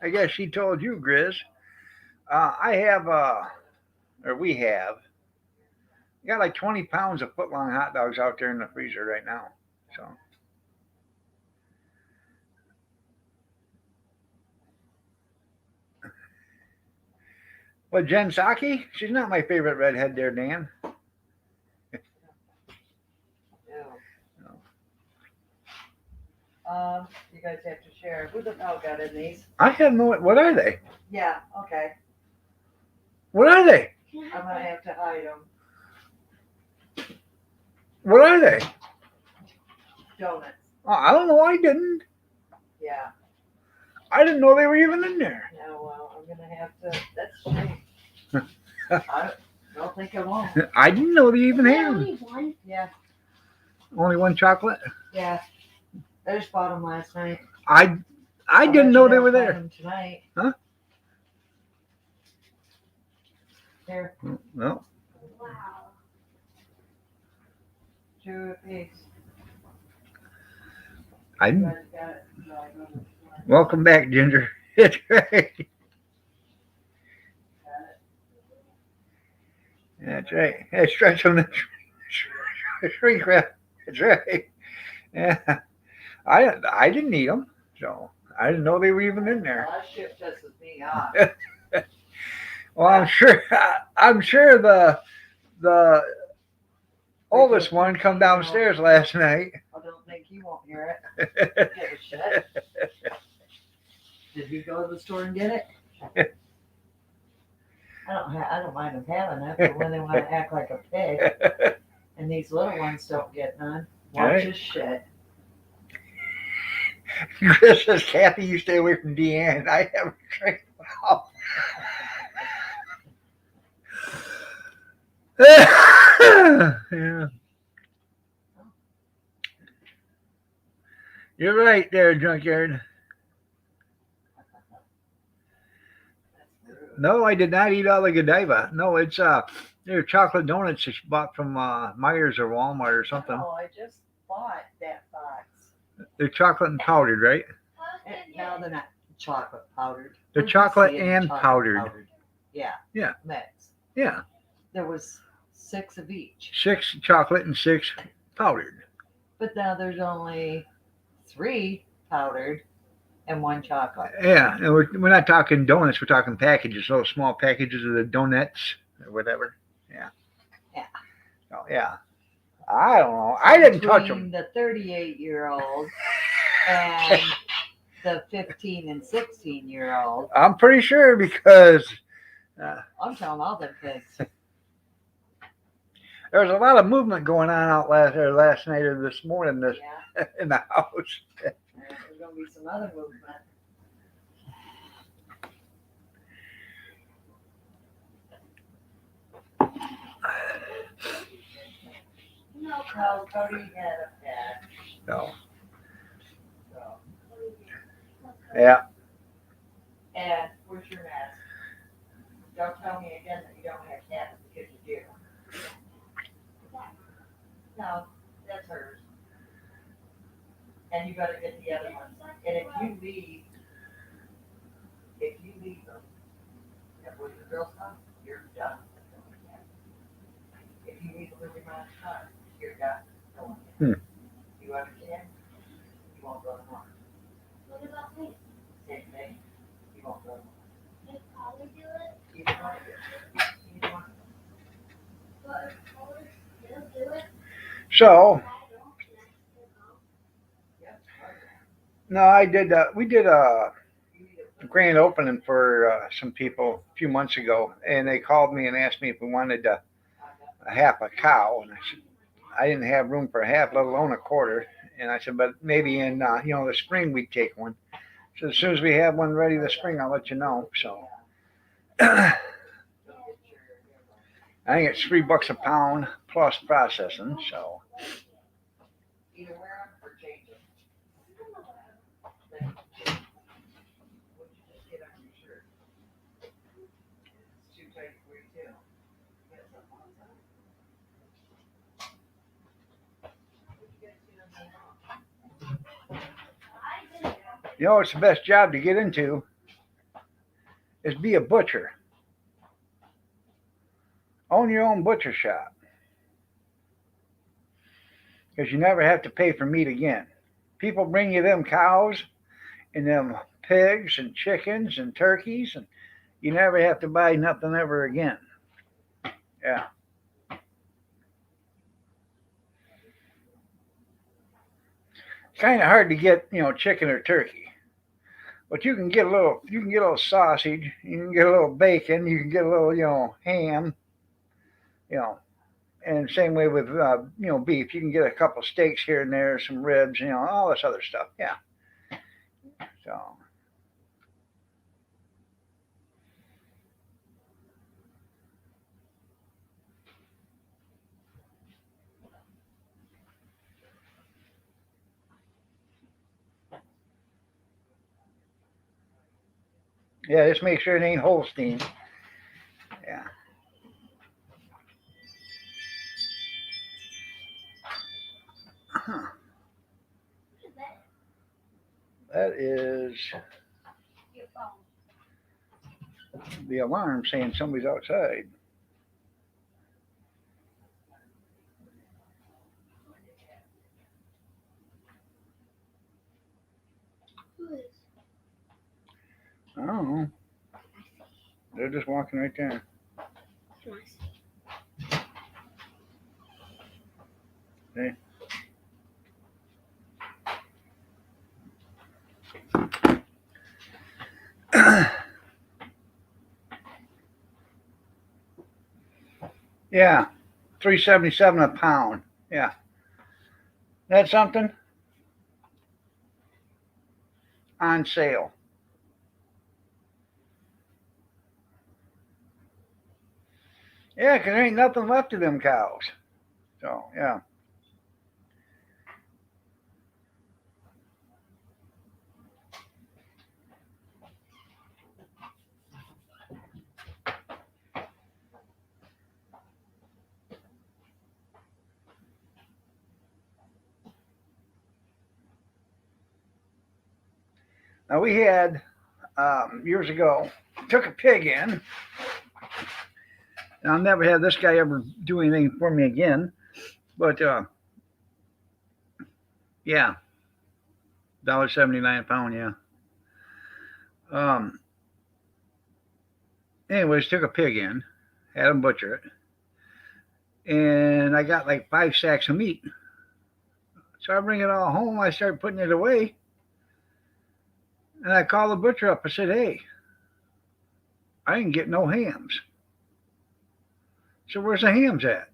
I guess she told you, Grizz. I have, or we have, got like 20 pounds of foot long hot dogs out there in the freezer right now. So What, Jen Psaki? She's not my favorite redhead there, Dan. Ew. No. You guys have to share. Who the hell got in these? I have no. What are they? Yeah, okay. What are they? I'm gonna have to hide them. What are they? Donuts. Oh, I don't know. I didn't. Yeah. I didn't know they were even in there. Yeah, well, I'm gonna have to. That's a shame. I don't think I won't. I didn't know they even had them. Only one. Yeah, Only one chocolate. yeah. I just bought them last night. I didn't know they were there. Them tonight. Huh? Here, No. Wow. 2 apiece. I You didn't. guys got it. So I go to the store. Welcome back, Ginger. That's right. Got it. That's right. Hey, stretch on the shrink wrap. That's right. Yeah. I didn't eat them, so I didn't know they were even in there. Well, that shit pisses me off. Well, I'm sure the oldest one come downstairs last night. I don't think he won't hear it. Give a shit. Did he go to the store and get it? I don't mind them having it, but when they want to act like a pig, and these little ones don't get none, watch Right. his shit. Chris says, Kathy, you stay away from Deanne. I haven't drank wow. Yeah. You're right there, Junkyard. That's rude. No, I did not eat all the Godiva. No, it's they're chocolate donuts that you bought from Myers or Walmart or something. No, I just bought that box. They're chocolate and powdered, right? No, they're not chocolate powdered. They're Where'd you chocolate see it? and Chocolate powdered. Yeah. Yeah. Mix. Yeah, There was 6 of each, 6 chocolate and 6 powdered. but now there's only 3 powdered and 1 chocolate. Yeah, and we're not talking donuts. We're talking packages, little small packages of the donuts or whatever. Yeah. Yeah. Oh yeah. I don't know. I didn't touch them. Between the 38-year-old and the 15 and 16-year-old, I'm pretty sure because I'm telling all them kids. there was a lot of movement going on out last night or this morning Yeah, in the house. there's gonna be some other movement. No, No, Cody had a pet, So so. yeah. And where's your mask? Don't tell me again that you don't have cats because you do. No, that's hers. And you gotta get the other ones. And if you leave them, and when the girls come, you're done. If you leave them in your mom's car, you're done. Going in. You understand? You won't go tomorrow. What about me? Same thing. You won't go tomorrow. Did Polly do it? Either one of you. Either one of you. But if Polly didn't do it, So I don't. And I still go. Yep. no, I did. We did a You need to grand opening for some people a few months ago, and they called me and asked me if we wanted a half a cow, and I said I didn't have room for a half, let alone a quarter. And I said, but maybe in the spring we'd take one. So as soon as we have one ready this spring, I'll let you know. So I think it's $3 a pound plus processing. So either wear them or change them. Then, what'd you just get on your shirt? It's too tight for you too. You got something on top? What'd you guys get on that wrong? it's the best job to get into is be a butcher. Own your own butcher shop. Because you never have to pay for meat again. People bring you them cows and them pigs and chickens and turkeys, and You never have to buy nothing ever again. Yeah. It's kind of hard to get, chicken or turkey. But you can get a little sausage, you can get a little bacon, you can get a little, ham, you know, and same way with, beef. You can get a couple steaks here and there, some ribs, all this other stuff. Yeah. So, yeah, just make sure it ain't Holstein. Yeah. Huh. That is Your phone. the alarm saying somebody's outside. Who is? I don't know. They're just walking right there. Who is? Okay. Yeah, $3.77 a pound. Yeah, that's something on sale. Yeah, 'cause there ain't nothing left of them cows. So yeah. Now we had years ago took a pig in. And I'll never have this guy ever do anything for me again. But yeah, $1.79 a pound. Yeah. Um. Anyways, took a pig in, had him butcher it, and I got like 5 sacks of meat. So I bring it all home. I start putting it away, and I call the butcher up. I said, "Hey, I didn't get no hams." So where's the hams at?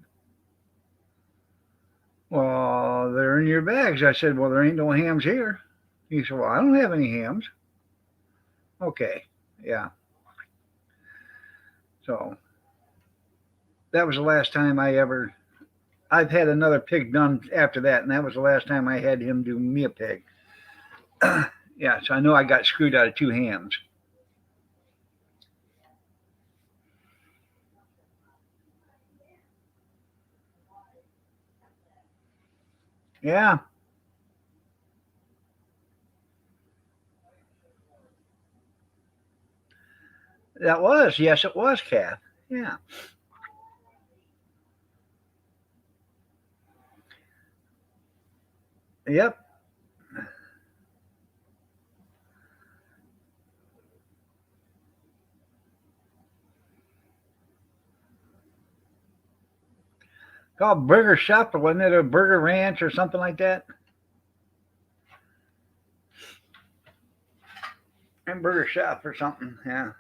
Well, they're in your bags. I said, "Well, there ain't no hams here." He said, "Well, I don't have any hams." Okay, yeah. So that was the last time I ever. I've had another pig done after that, and that was the last time I had him do me a pig. Yeah, so I know I got screwed out of 2 hams. Yeah, that was. Yes, it was, Kath. Yeah. Yep. Called Burger Shop, or wasn't it a Burger Ranch or something like that? And Burger Shop or something. Yeah.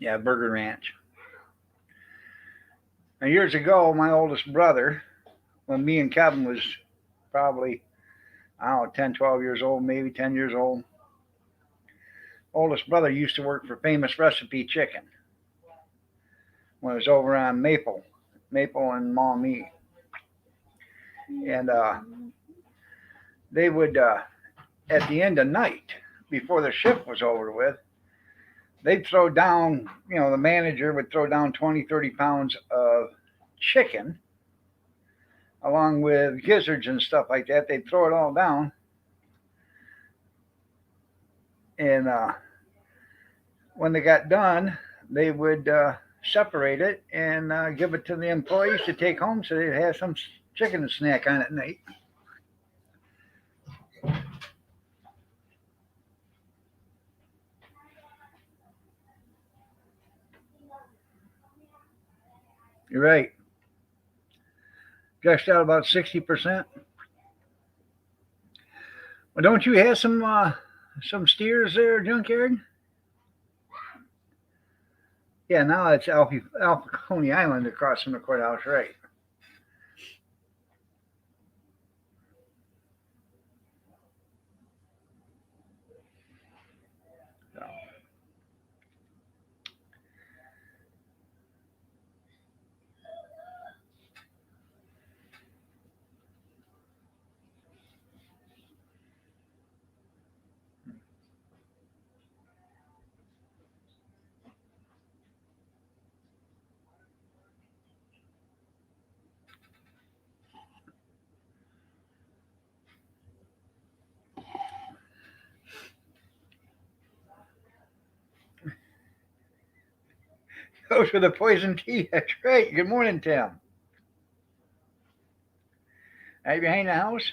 Yeah, Burger Ranch. Now, years ago, my oldest brother, when me and Kevin was probably, I don't know, 10, 12 years old, maybe 10 years old, oldest brother used to work for Famous Recipe Chicken when it was over on Maple and Maumee. And they would, at the end of night, before the shift was over with, they'd throw down, the manager would throw down 20, 30 pounds of chicken along with gizzards and stuff like that. They'd throw it all down. And when they got done, they would separate it and give it to the employees to take home so they'd have some chicken to snack on at night. You're right. Just out about 60%. Well, don't you have some steers there, junkyard? Yeah, now it's Alpha Coney Island across from the courthouse, right? So, those were the poison tea. That's right. Good morning, Tim. Are you behind the house?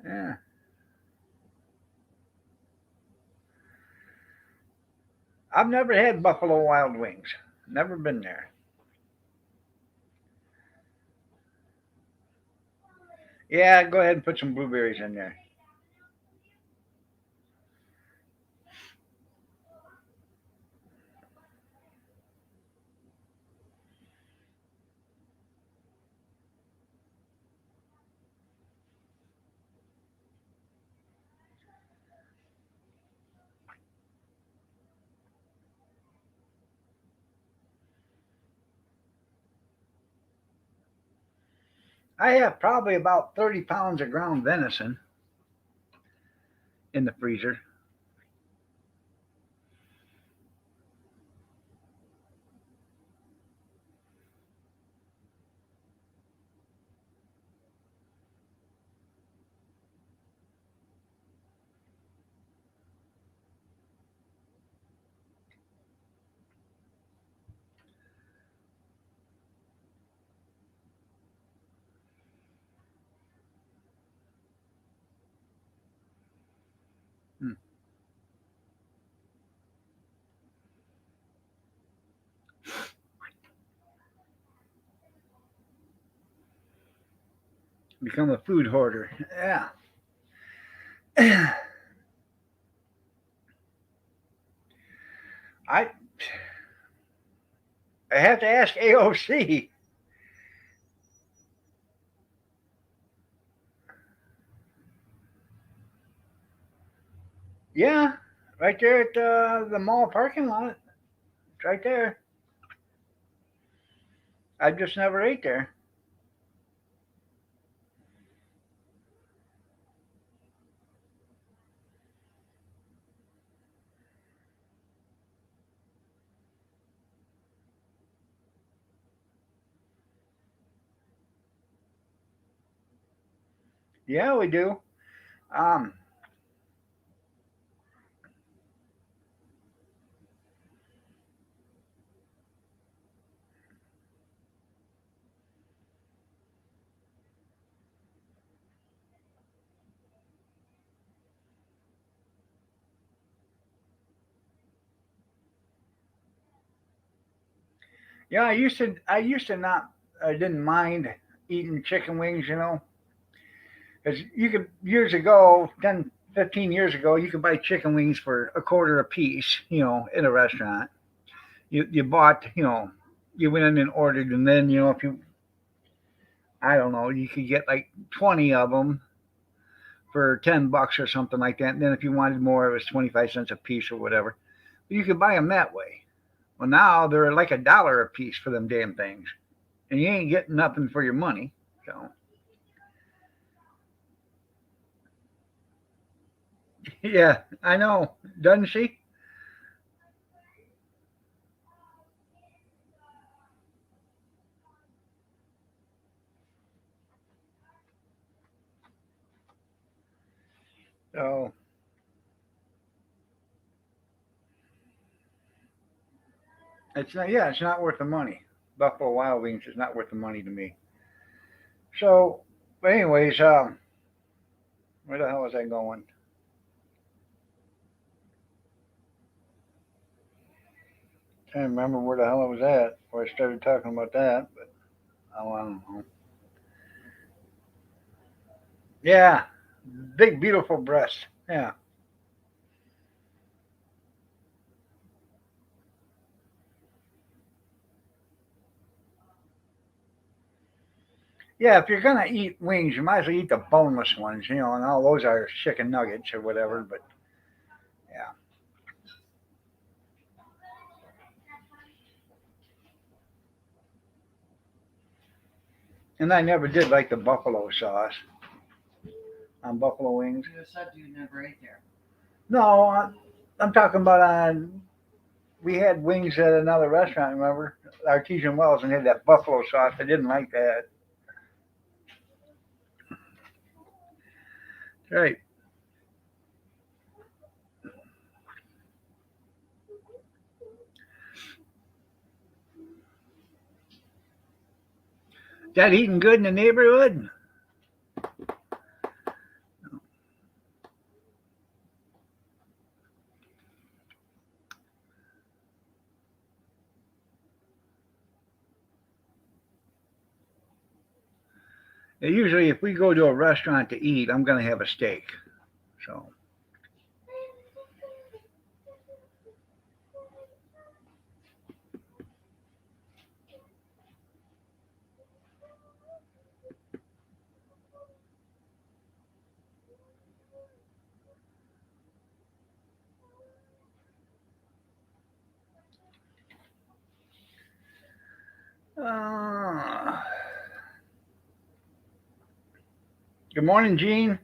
Yeah. I've never had Buffalo Wild Wings. Never been there. Yeah, go ahead and put some blueberries in there. I have probably about 30 pounds of ground venison in the freezer. Hmm. Become a food hoarder. Yeah. I I have to ask AOC. Yeah, right there at the mall parking lot. It's right there. I just never ate there. Yeah, we do. Um, yeah, I used to not, I didn't mind eating chicken wings, because you could years ago, 10, 15 years ago, you could buy chicken wings for a quarter a piece, in a restaurant. You bought, you went in and ordered, and then if you, I don't know, you could get like 20 of them for $10 or something like that. And then if you wanted more, it was 25 cents a piece or whatever. But you could buy them that way. Well, now they're like $1 a piece for them damn things, and you ain't getting nothing for your money. So yeah, I know, doesn't she? So It's not. Yeah, it's not worth the money. Buffalo Wild Wings is not worth the money to me. So, but anyways, where the hell was I going? Can't remember where the hell I was at where I started talking about that. But oh, I don't know. Yeah, big beautiful breasts. Yeah, yeah. If you're gonna eat wings, you might as well eat the boneless ones. You know, and all those are chicken nuggets or whatever. But yeah, and I never did like the buffalo sauce on buffalo wings. You said you never ate there. No, I'm talking about on. We had wings at another restaurant. Remember, Artesian Wells, and had that buffalo sauce. I didn't like that. Right. That eating good in the neighborhood? Usually, if we go to a restaurant to eat, I'm going to have a steak. So, uh, good morning, Gene.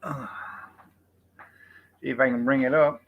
Uh, see if I can bring it up.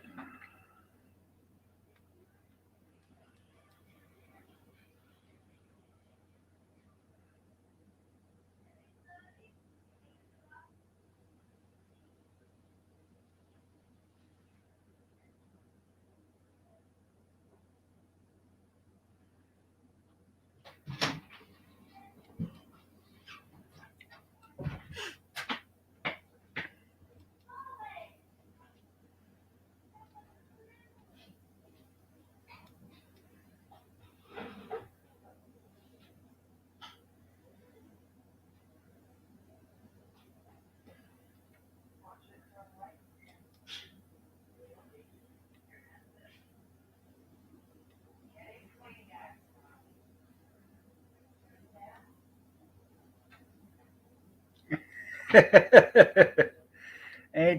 Ain't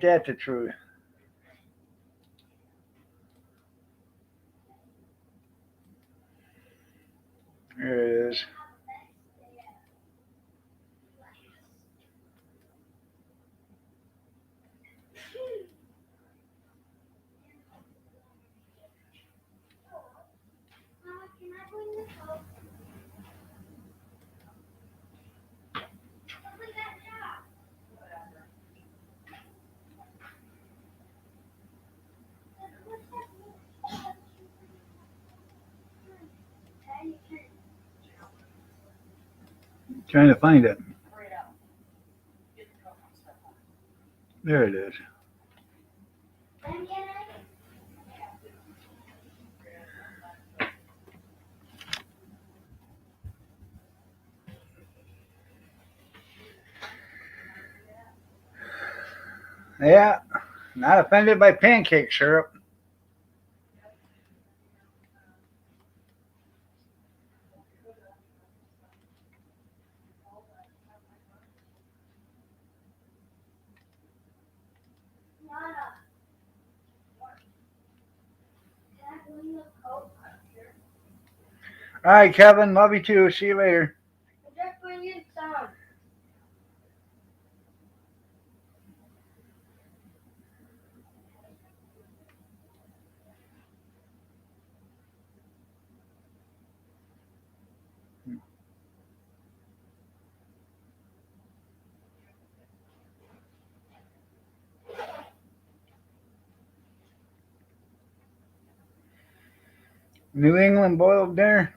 that the truth? There it is. Mama, can I bring this home? Open that top. What's that? Trying to find it. Hurry up. Get the coat and stuff on. There it is. Yeah, not offended by pancake syrup. All right, Kevin. Love you too. See you later. Just bring in some. New England boiled dinner.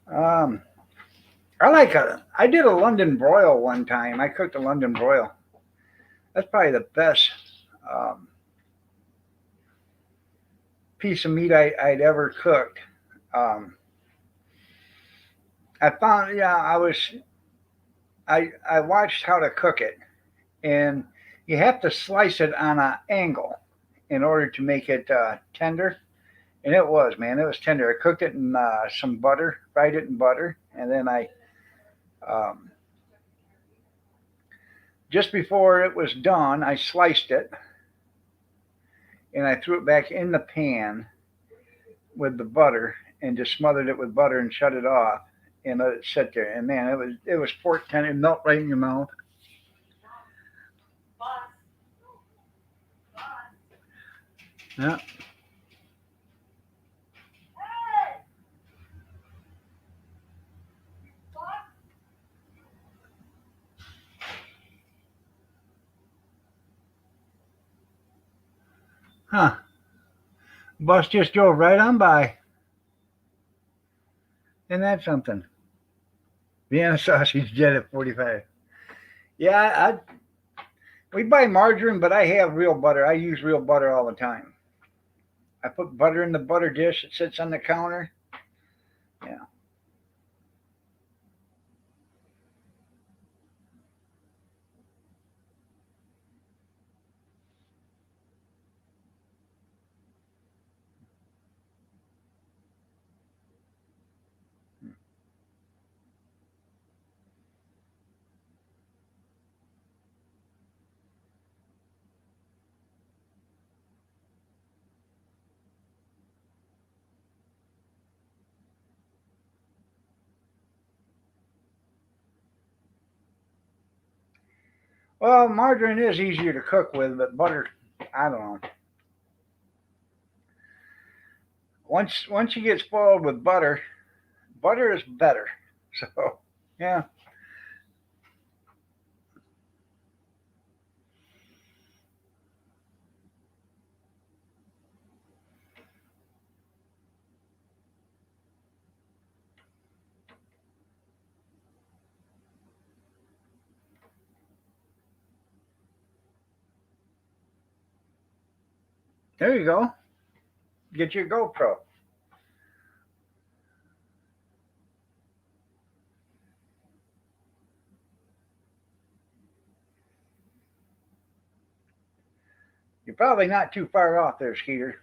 Um, I did a London broil one time. I cooked a London broil. That's probably the best um, piece of meat I'd ever cooked. Um, I found, yeah, I watched how to cook it, and you have to slice it on an angle in order to make it tender. And it was, man, it was tender. I cooked it in some butter, fried it in butter, and then um, just before it was done, I sliced it and I threw it back in the pan with the butter and just smothered it with butter and shut it off and let it sit there. And man, it was pork tender, it melt right in your mouth. Yeah. Huh. Bus just drove right on by. Isn't that something? Vienna sausage jet at 45. Yeah, we buy margarine, but I have real butter. I use real butter all the time. I put butter in the butter dish. It sits on the counter. Yeah. Well, margarine is easier to cook with, but butter, I don't know. Once you get spoiled with butter, butter is better. So, yeah. There you go. Get your GoPro. You're probably not too far off there, Skeeter.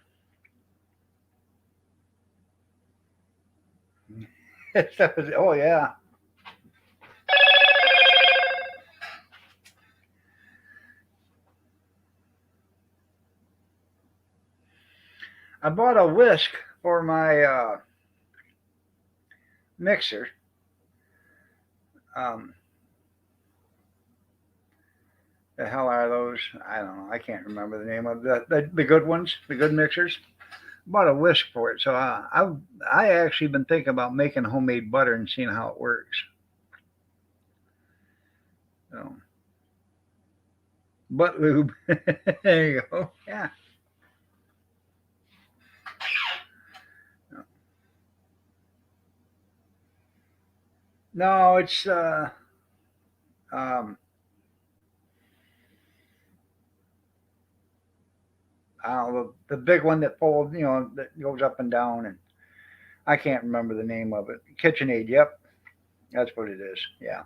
Oh yeah. I bought a whisk for my mixer. Um, the hell are those? I don't know. I can't remember the name of the good ones, the good mixers. Bought a whisk for it, so I actually been thinking about making homemade butter and seeing how it works. So, butt lube. There you go. Yeah. No, it's um, I don't know, the big one that folds, that goes up and down, and I can't remember the name of it. KitchenAid. Yep, that's what it is. Yeah.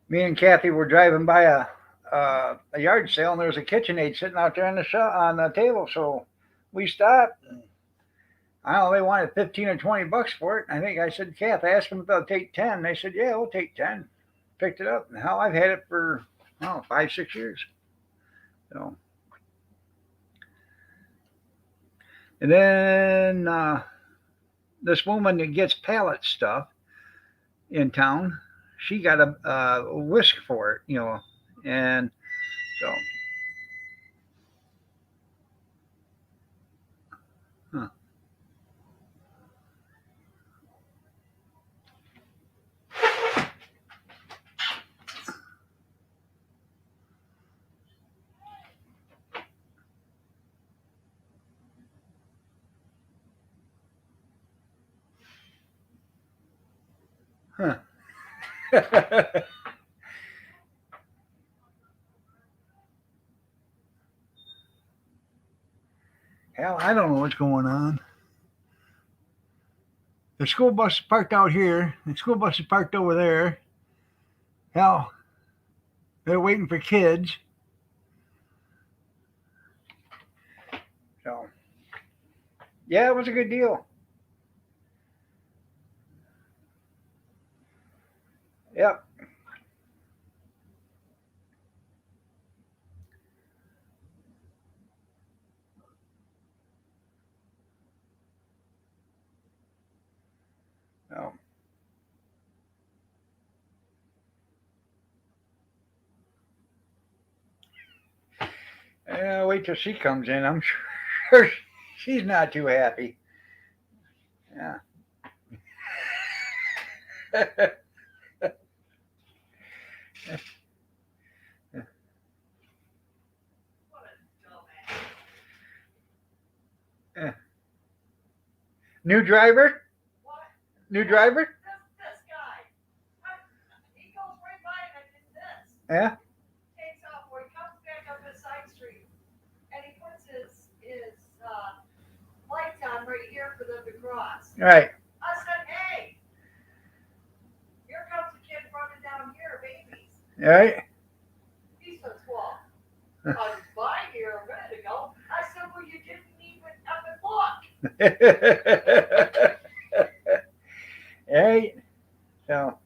Me and Kathy were driving by a yard sale, and there was a KitchenAid sitting out there on the table. So we stopped. And I don't know. They wanted 15 or 20 bucks for it. I think I said, Kath, I asked them if they'll take 10. They said, yeah, we'll take 10. Picked it up, and hell, I've had it for 5, 6 years. So, and then this woman that gets pallet stuff in town, she got a whisk for it, and so. Huh. Huh. Hell, I don't know what's going on. The school bus is parked out here. The school bus is parked over there. Hell, they're waiting for kids. So, yeah, it was a good deal. Yep. So, wait till she comes in. I'm sure she's not too happy. Yeah. New driver? What? New driver? This guy. He goes right by and I did this. Yeah. Takes off where he comes back up his side street. And he puts his lights on right here for them to cross. Right. I said, hey, here comes the kid running down here, babies. Right. He says, well, I was by here a minute ago. I said, well, you didn't even up and look. Right. So.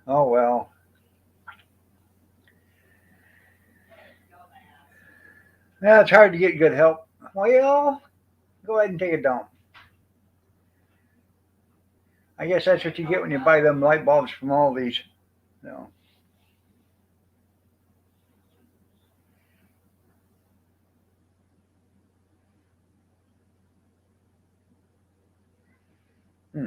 Oh well. Yeah, it's hard to get good help. Well, go ahead and take a dump. I guess that's what you get when you buy them light bulbs from Aldi's. So. Hmm.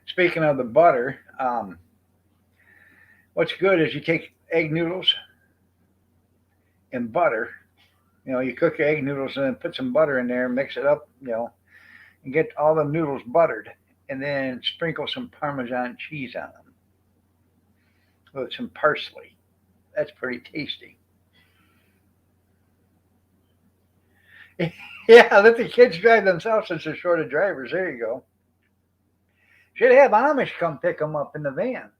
Speaking of the butter, what's good is you take egg noodles and butter. You know, you cook your egg noodles and then put some butter in there, mix it up, and get all the noodles buttered, and then sprinkle some Parmesan cheese on them with some parsley. That's pretty tasty. Yeah, let the kids drive themselves since they're short of drivers. There you go. Should have Amish come pick them up in the van.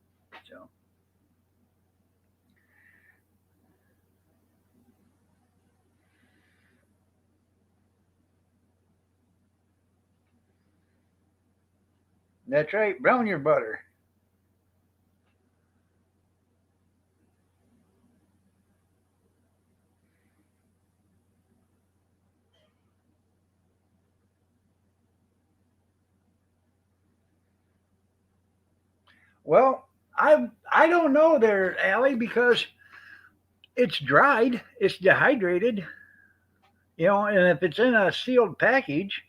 So. That's right. Brown your butter. Well, I don't know there, Allie, because it's dried, it's dehydrated, and if it's in a sealed package,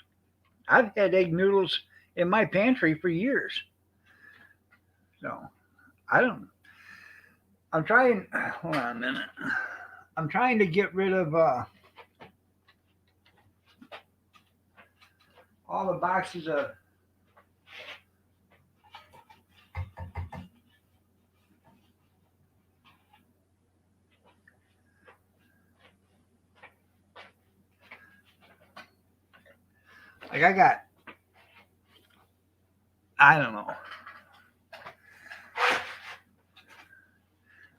I've had egg noodles in my pantry for years. So I don't. I'm trying. Hold on a minute. I'm trying to get rid of all the boxes of. Like I got. I don't know.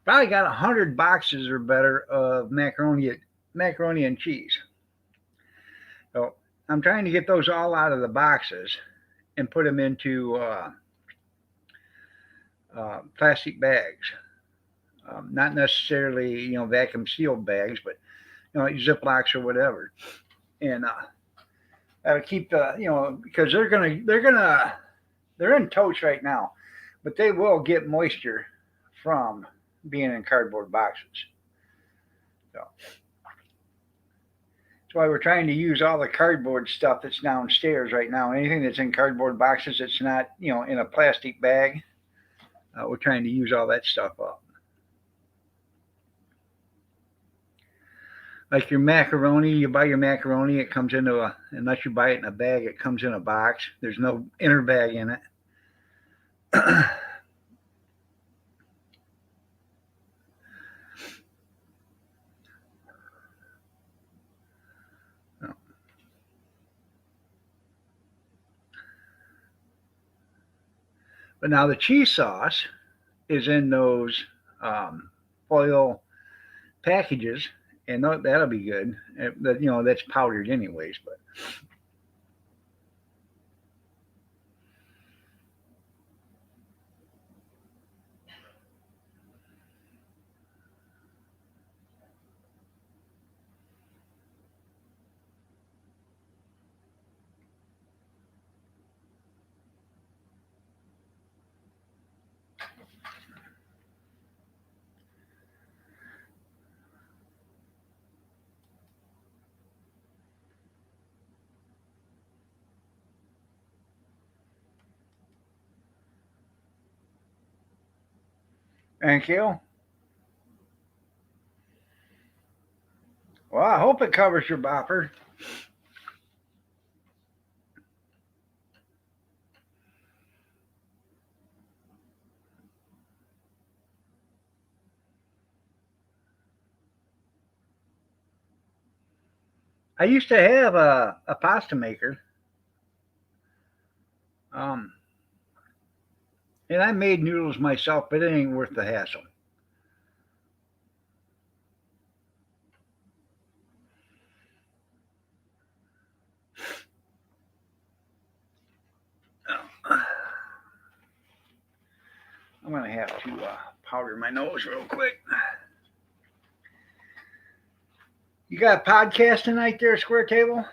Probably got 100 boxes or better of macaroni and cheese. So I'm trying to get those all out of the boxes and put them into plastic bags. Not necessarily, vacuum sealed bags, but like Ziplocs or whatever. And that'll keep because they're in totes right now, but they will get moisture from being in cardboard boxes. So That's why we're trying to use all the cardboard stuff that's downstairs right now. Anything that's in cardboard boxes that's not, in a plastic bag, we're trying to use all that stuff up. Like your macaroni, you buy your macaroni, it comes into unless you buy it in a bag, it comes in a box. There's no inner bag in it. But now the cheese sauce is in those foil packages, and that'll be good. That's powdered anyways. But thank you. Well, I hope it covers your bopper. I used to have a pasta maker, um, and I made noodles myself, but it ain't worth the hassle. I'm gonna have to powder my nose real quick. You got a podcast tonight there, Square Table?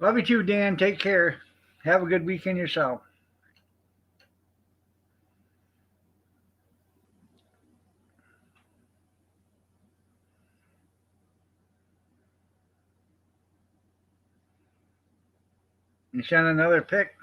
Love you too, Dan. Take care. Have a good weekend yourself. You send another pic.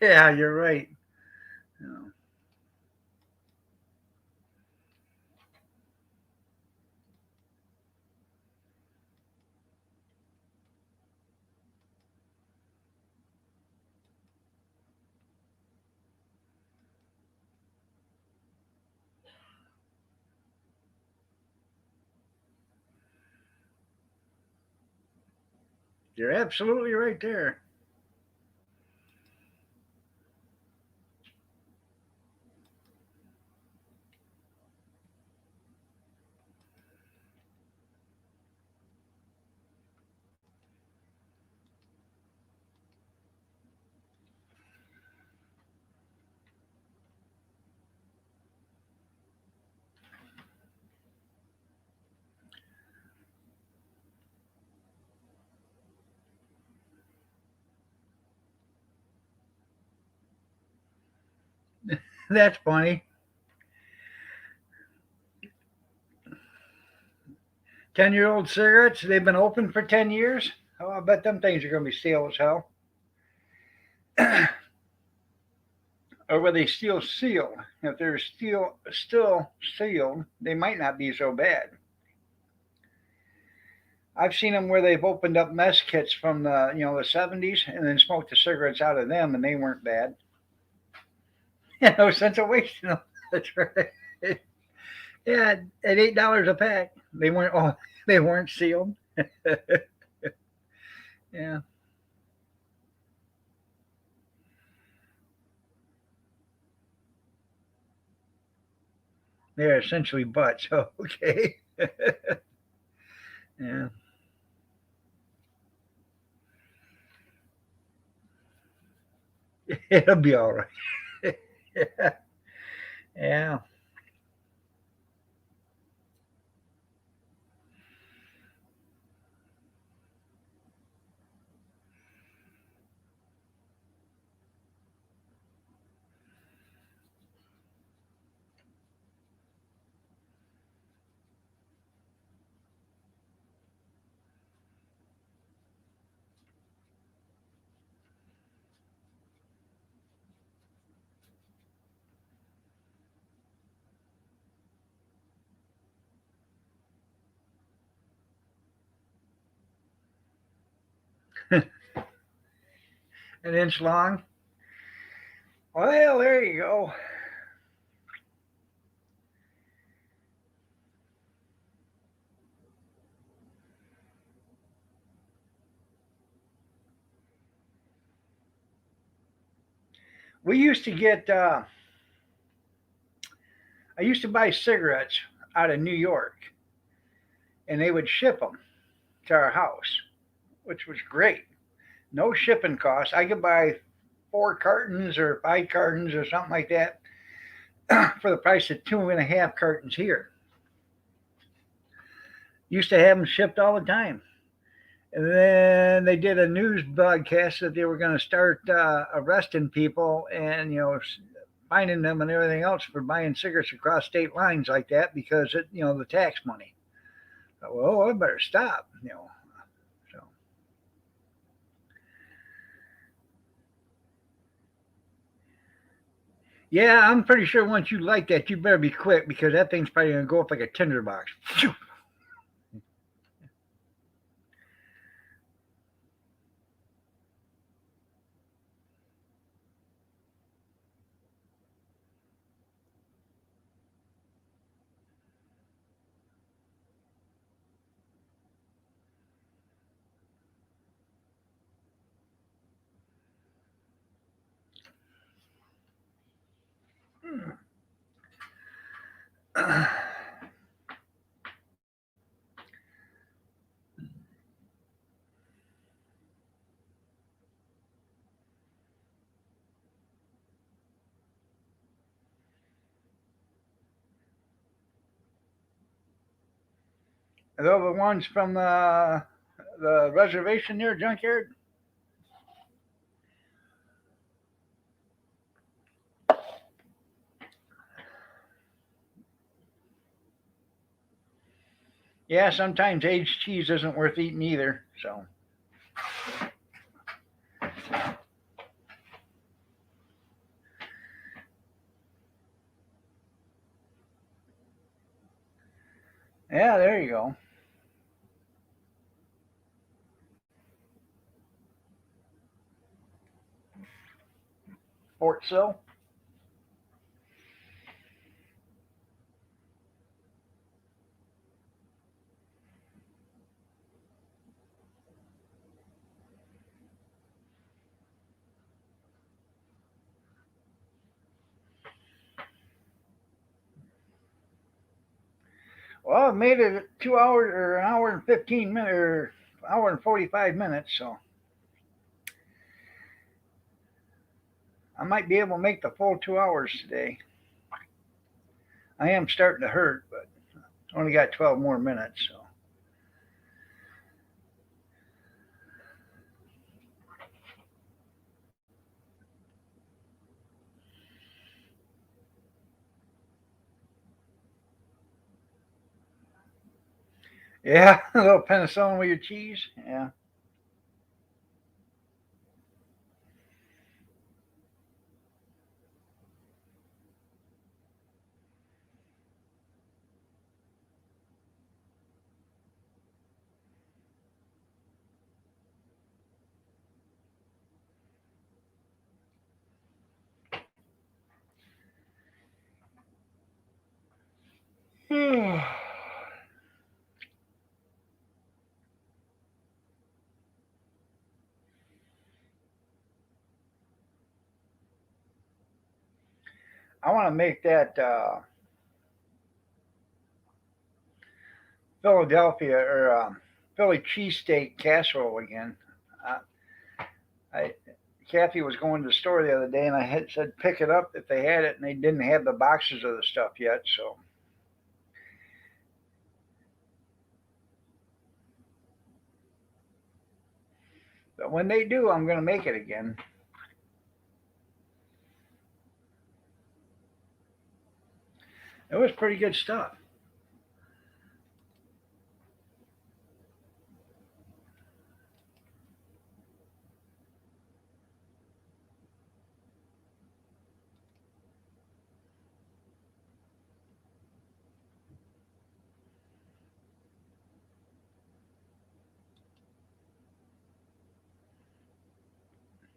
Yeah, you're right. You're absolutely right there. That's funny. 10-year-old cigarettes, they've been open for 10 years. Oh, I bet them things are going to be stale as hell. Or were they still sealed? If they're still sealed, they might not be so bad. I've seen them where they've opened up mess kits from the 70s and then smoked the cigarettes out of them, and they weren't bad. No sense of wasting them. That's right. Yeah, at $8 a pack, they weren't. Oh, they weren't sealed. Yeah, they're essentially butts. So, okay. Yeah, it'll be all right. Yeah. An inch long. Well, there you go. We used to get. I used to buy cigarettes out of New York, and they would ship them to our house, which was great. No shipping costs. I could buy 4 cartons or 5 cartons or something like that for the price of 2.5 cartons here. Used to have them shipped all the time. And then they did a news broadcast that they were going to start arresting people and finding them and everything else for buying cigarettes across state lines like that because the tax money. Well, I better stop. So yeah, I'm pretty sure once you like that, you better be quick because that thing's probably going to go up like a tinderbox. Are those the ones from the reservation near Junkyard? Yeah, sometimes aged cheese isn't worth eating either. So yeah, there you go. Fort Sill. Well, I made it 2 hours or an hour and 15 minutes or hour and 45 minutes. So I might be able to make the full 2 hours today. I am starting to hurt, but only got 12 more minutes. So yeah, a little penicillin with your cheese. Yeah. I want to make that Philadelphia or Philly cheesesteak casserole again. Uh, I Kathy was going to the store the other day, and I had said pick it up if they had it, and they didn't have the boxes of the stuff yet. So, but when they do, I'm going to make it again. It was pretty good stuff.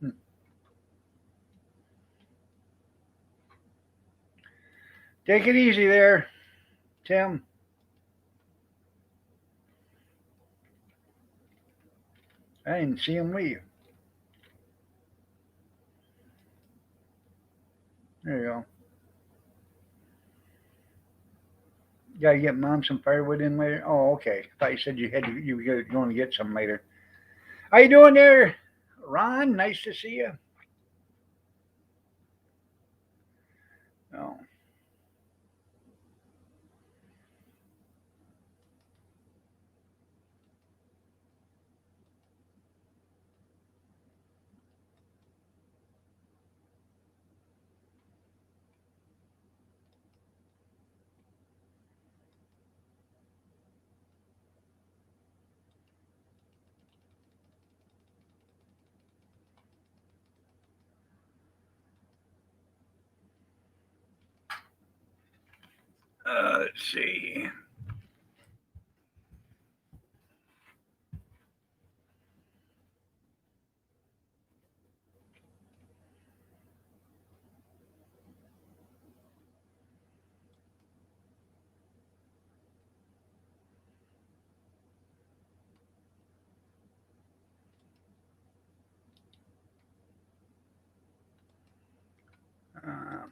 Hmm. Take it easy there, Tim. I didn't see him leave. There you go. Got to get mom some firewood in later. Oh, okay. I thought you said you were going to get some later. How you doing there, Ron? Nice to see you. Oh, let's see. Uh,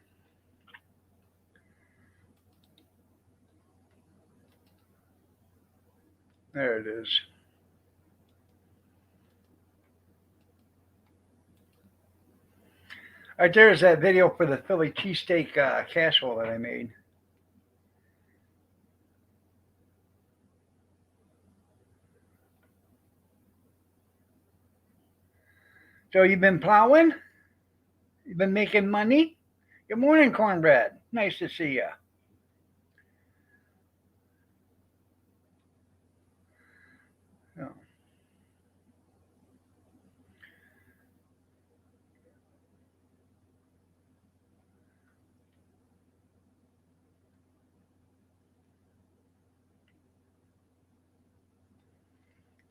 there it is. All right, there's that video for the Philly cheesesteak casserole that I made. So you've been plowing? You've been making money? Good morning, cornbread. Nice to see you. Oh,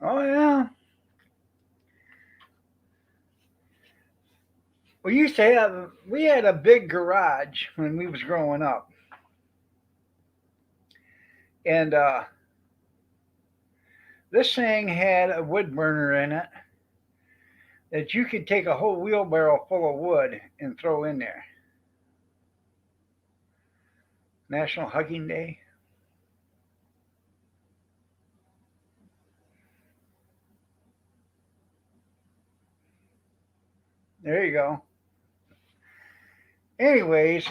oh yeah. We had a big garage when we was growing up, and this thing had a wood burner in it that you could take a whole wheelbarrow full of wood and throw in there. National Hugging Day. There you go. Anyways,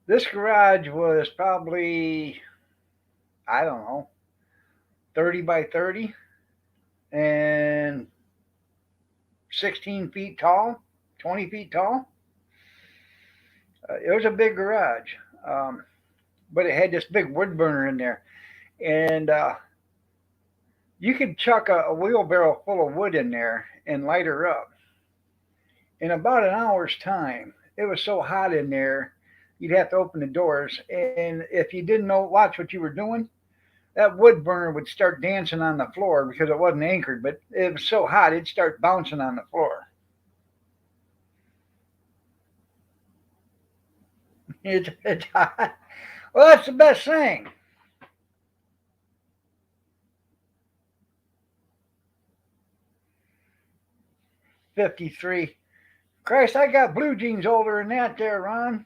this garage was probably, I don't know, 30 by 30 and 16 feet tall, 20 feet tall. It was a big garage, but it had this big wood burner in there. And you could chuck a wheelbarrow full of wood in there and light her up. In about an hour's time, it was so hot in there, you'd have to open the doors. And if you didn't know, watch what you were doing, that wood burner would start dancing on the floor because it wasn't anchored, but it was so hot, it'd start bouncing on the floor. It's hot. Well, that's the best thing. 53. Christ, I got blue jeans older than that there, Ron.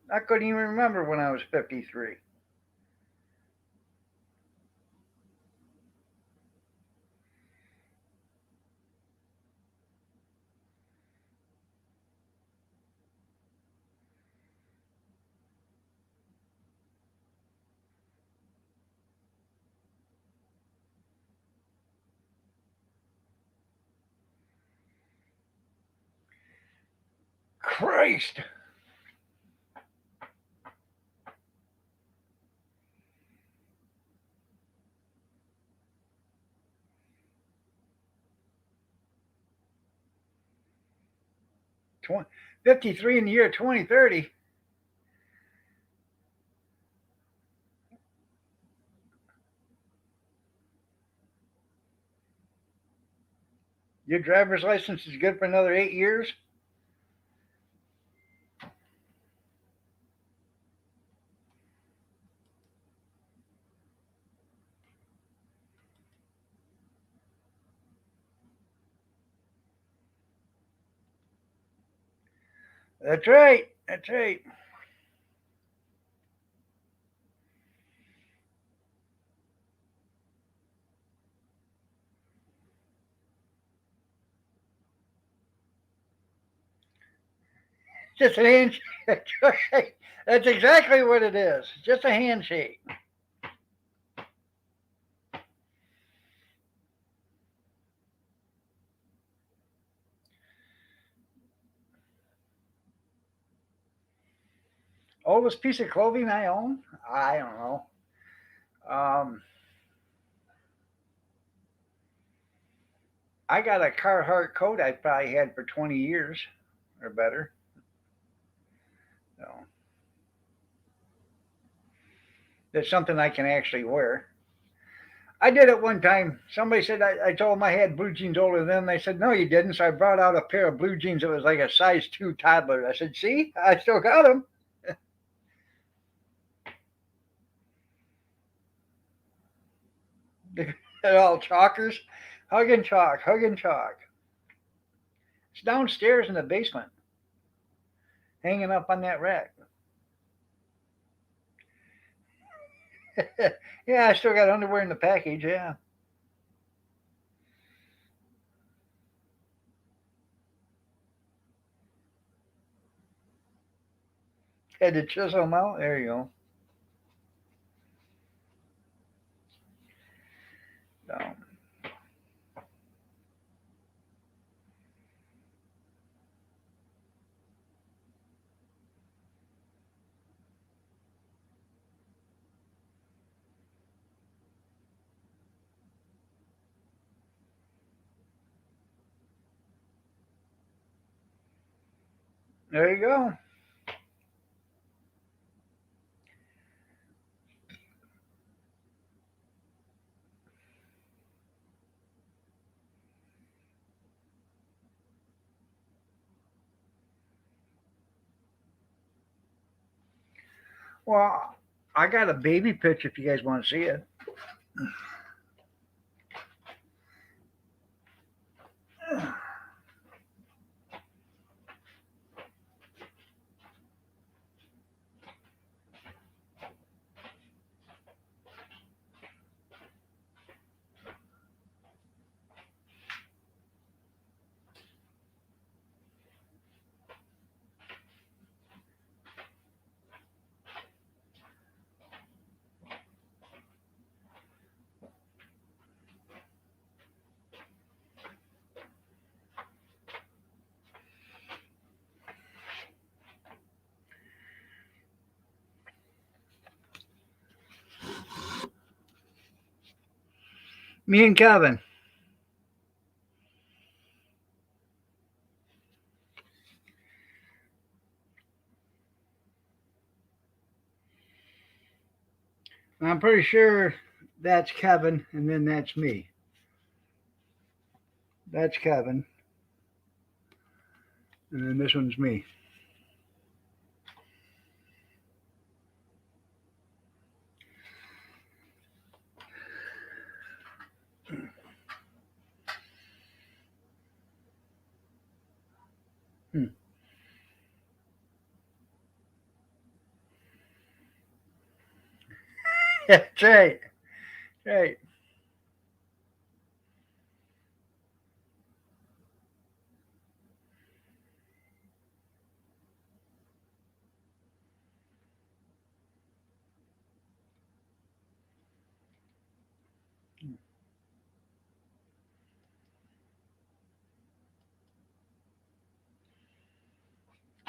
I couldn't even remember when I was 53. Christ. Twenty 53 in the year 2030. Your driver's license is good for another 8 years? That's right. That's right. Just a handshake. That's exactly what it is. Just a handshake. Oldest piece of clothing I own? I don't know. Um, I got a Carhartt coat I probably had for 20 years or better. So that's something I can actually wear. I did it one time. Somebody said I told them I had blue jeans older than them. They said, no, you didn't. So I brought out a pair of blue jeans that was like a size 2 toddler. I said, see, I still got them. They're all chalkers. Hug and chalk, hug and chalk. It's downstairs in the basement, hanging up on that rack. Yeah, I still got underwear in the package. Yeah. Had to chisel them out. There you go. So, there you go. Well, I got a baby picture if you guys want to see it. Me and Kevin. I'm pretty sure that's Kevin, and then that's me. That's Kevin. And then this one's me. That's right. Right.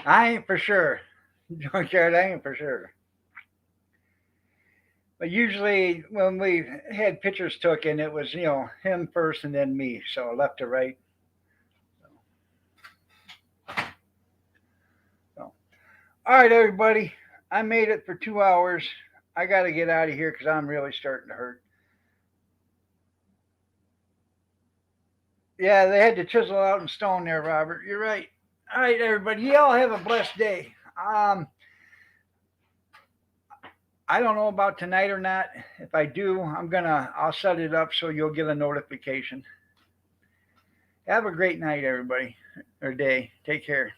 I ain't for sure. Junkyard, I ain't for sure. But usually when we had pictures taken, it was, him first and then me. So left to right. So. All right, everybody. I made it for 2 hours. I got to get out of here because I'm really starting to hurt. Yeah, they had to chisel out in stone there, Robert. You're right. All right, everybody. You all have a blessed day. I don't know about tonight or not. If I do, I'll set it up so you'll get a notification. Have a great night, everybody, or day. Take care.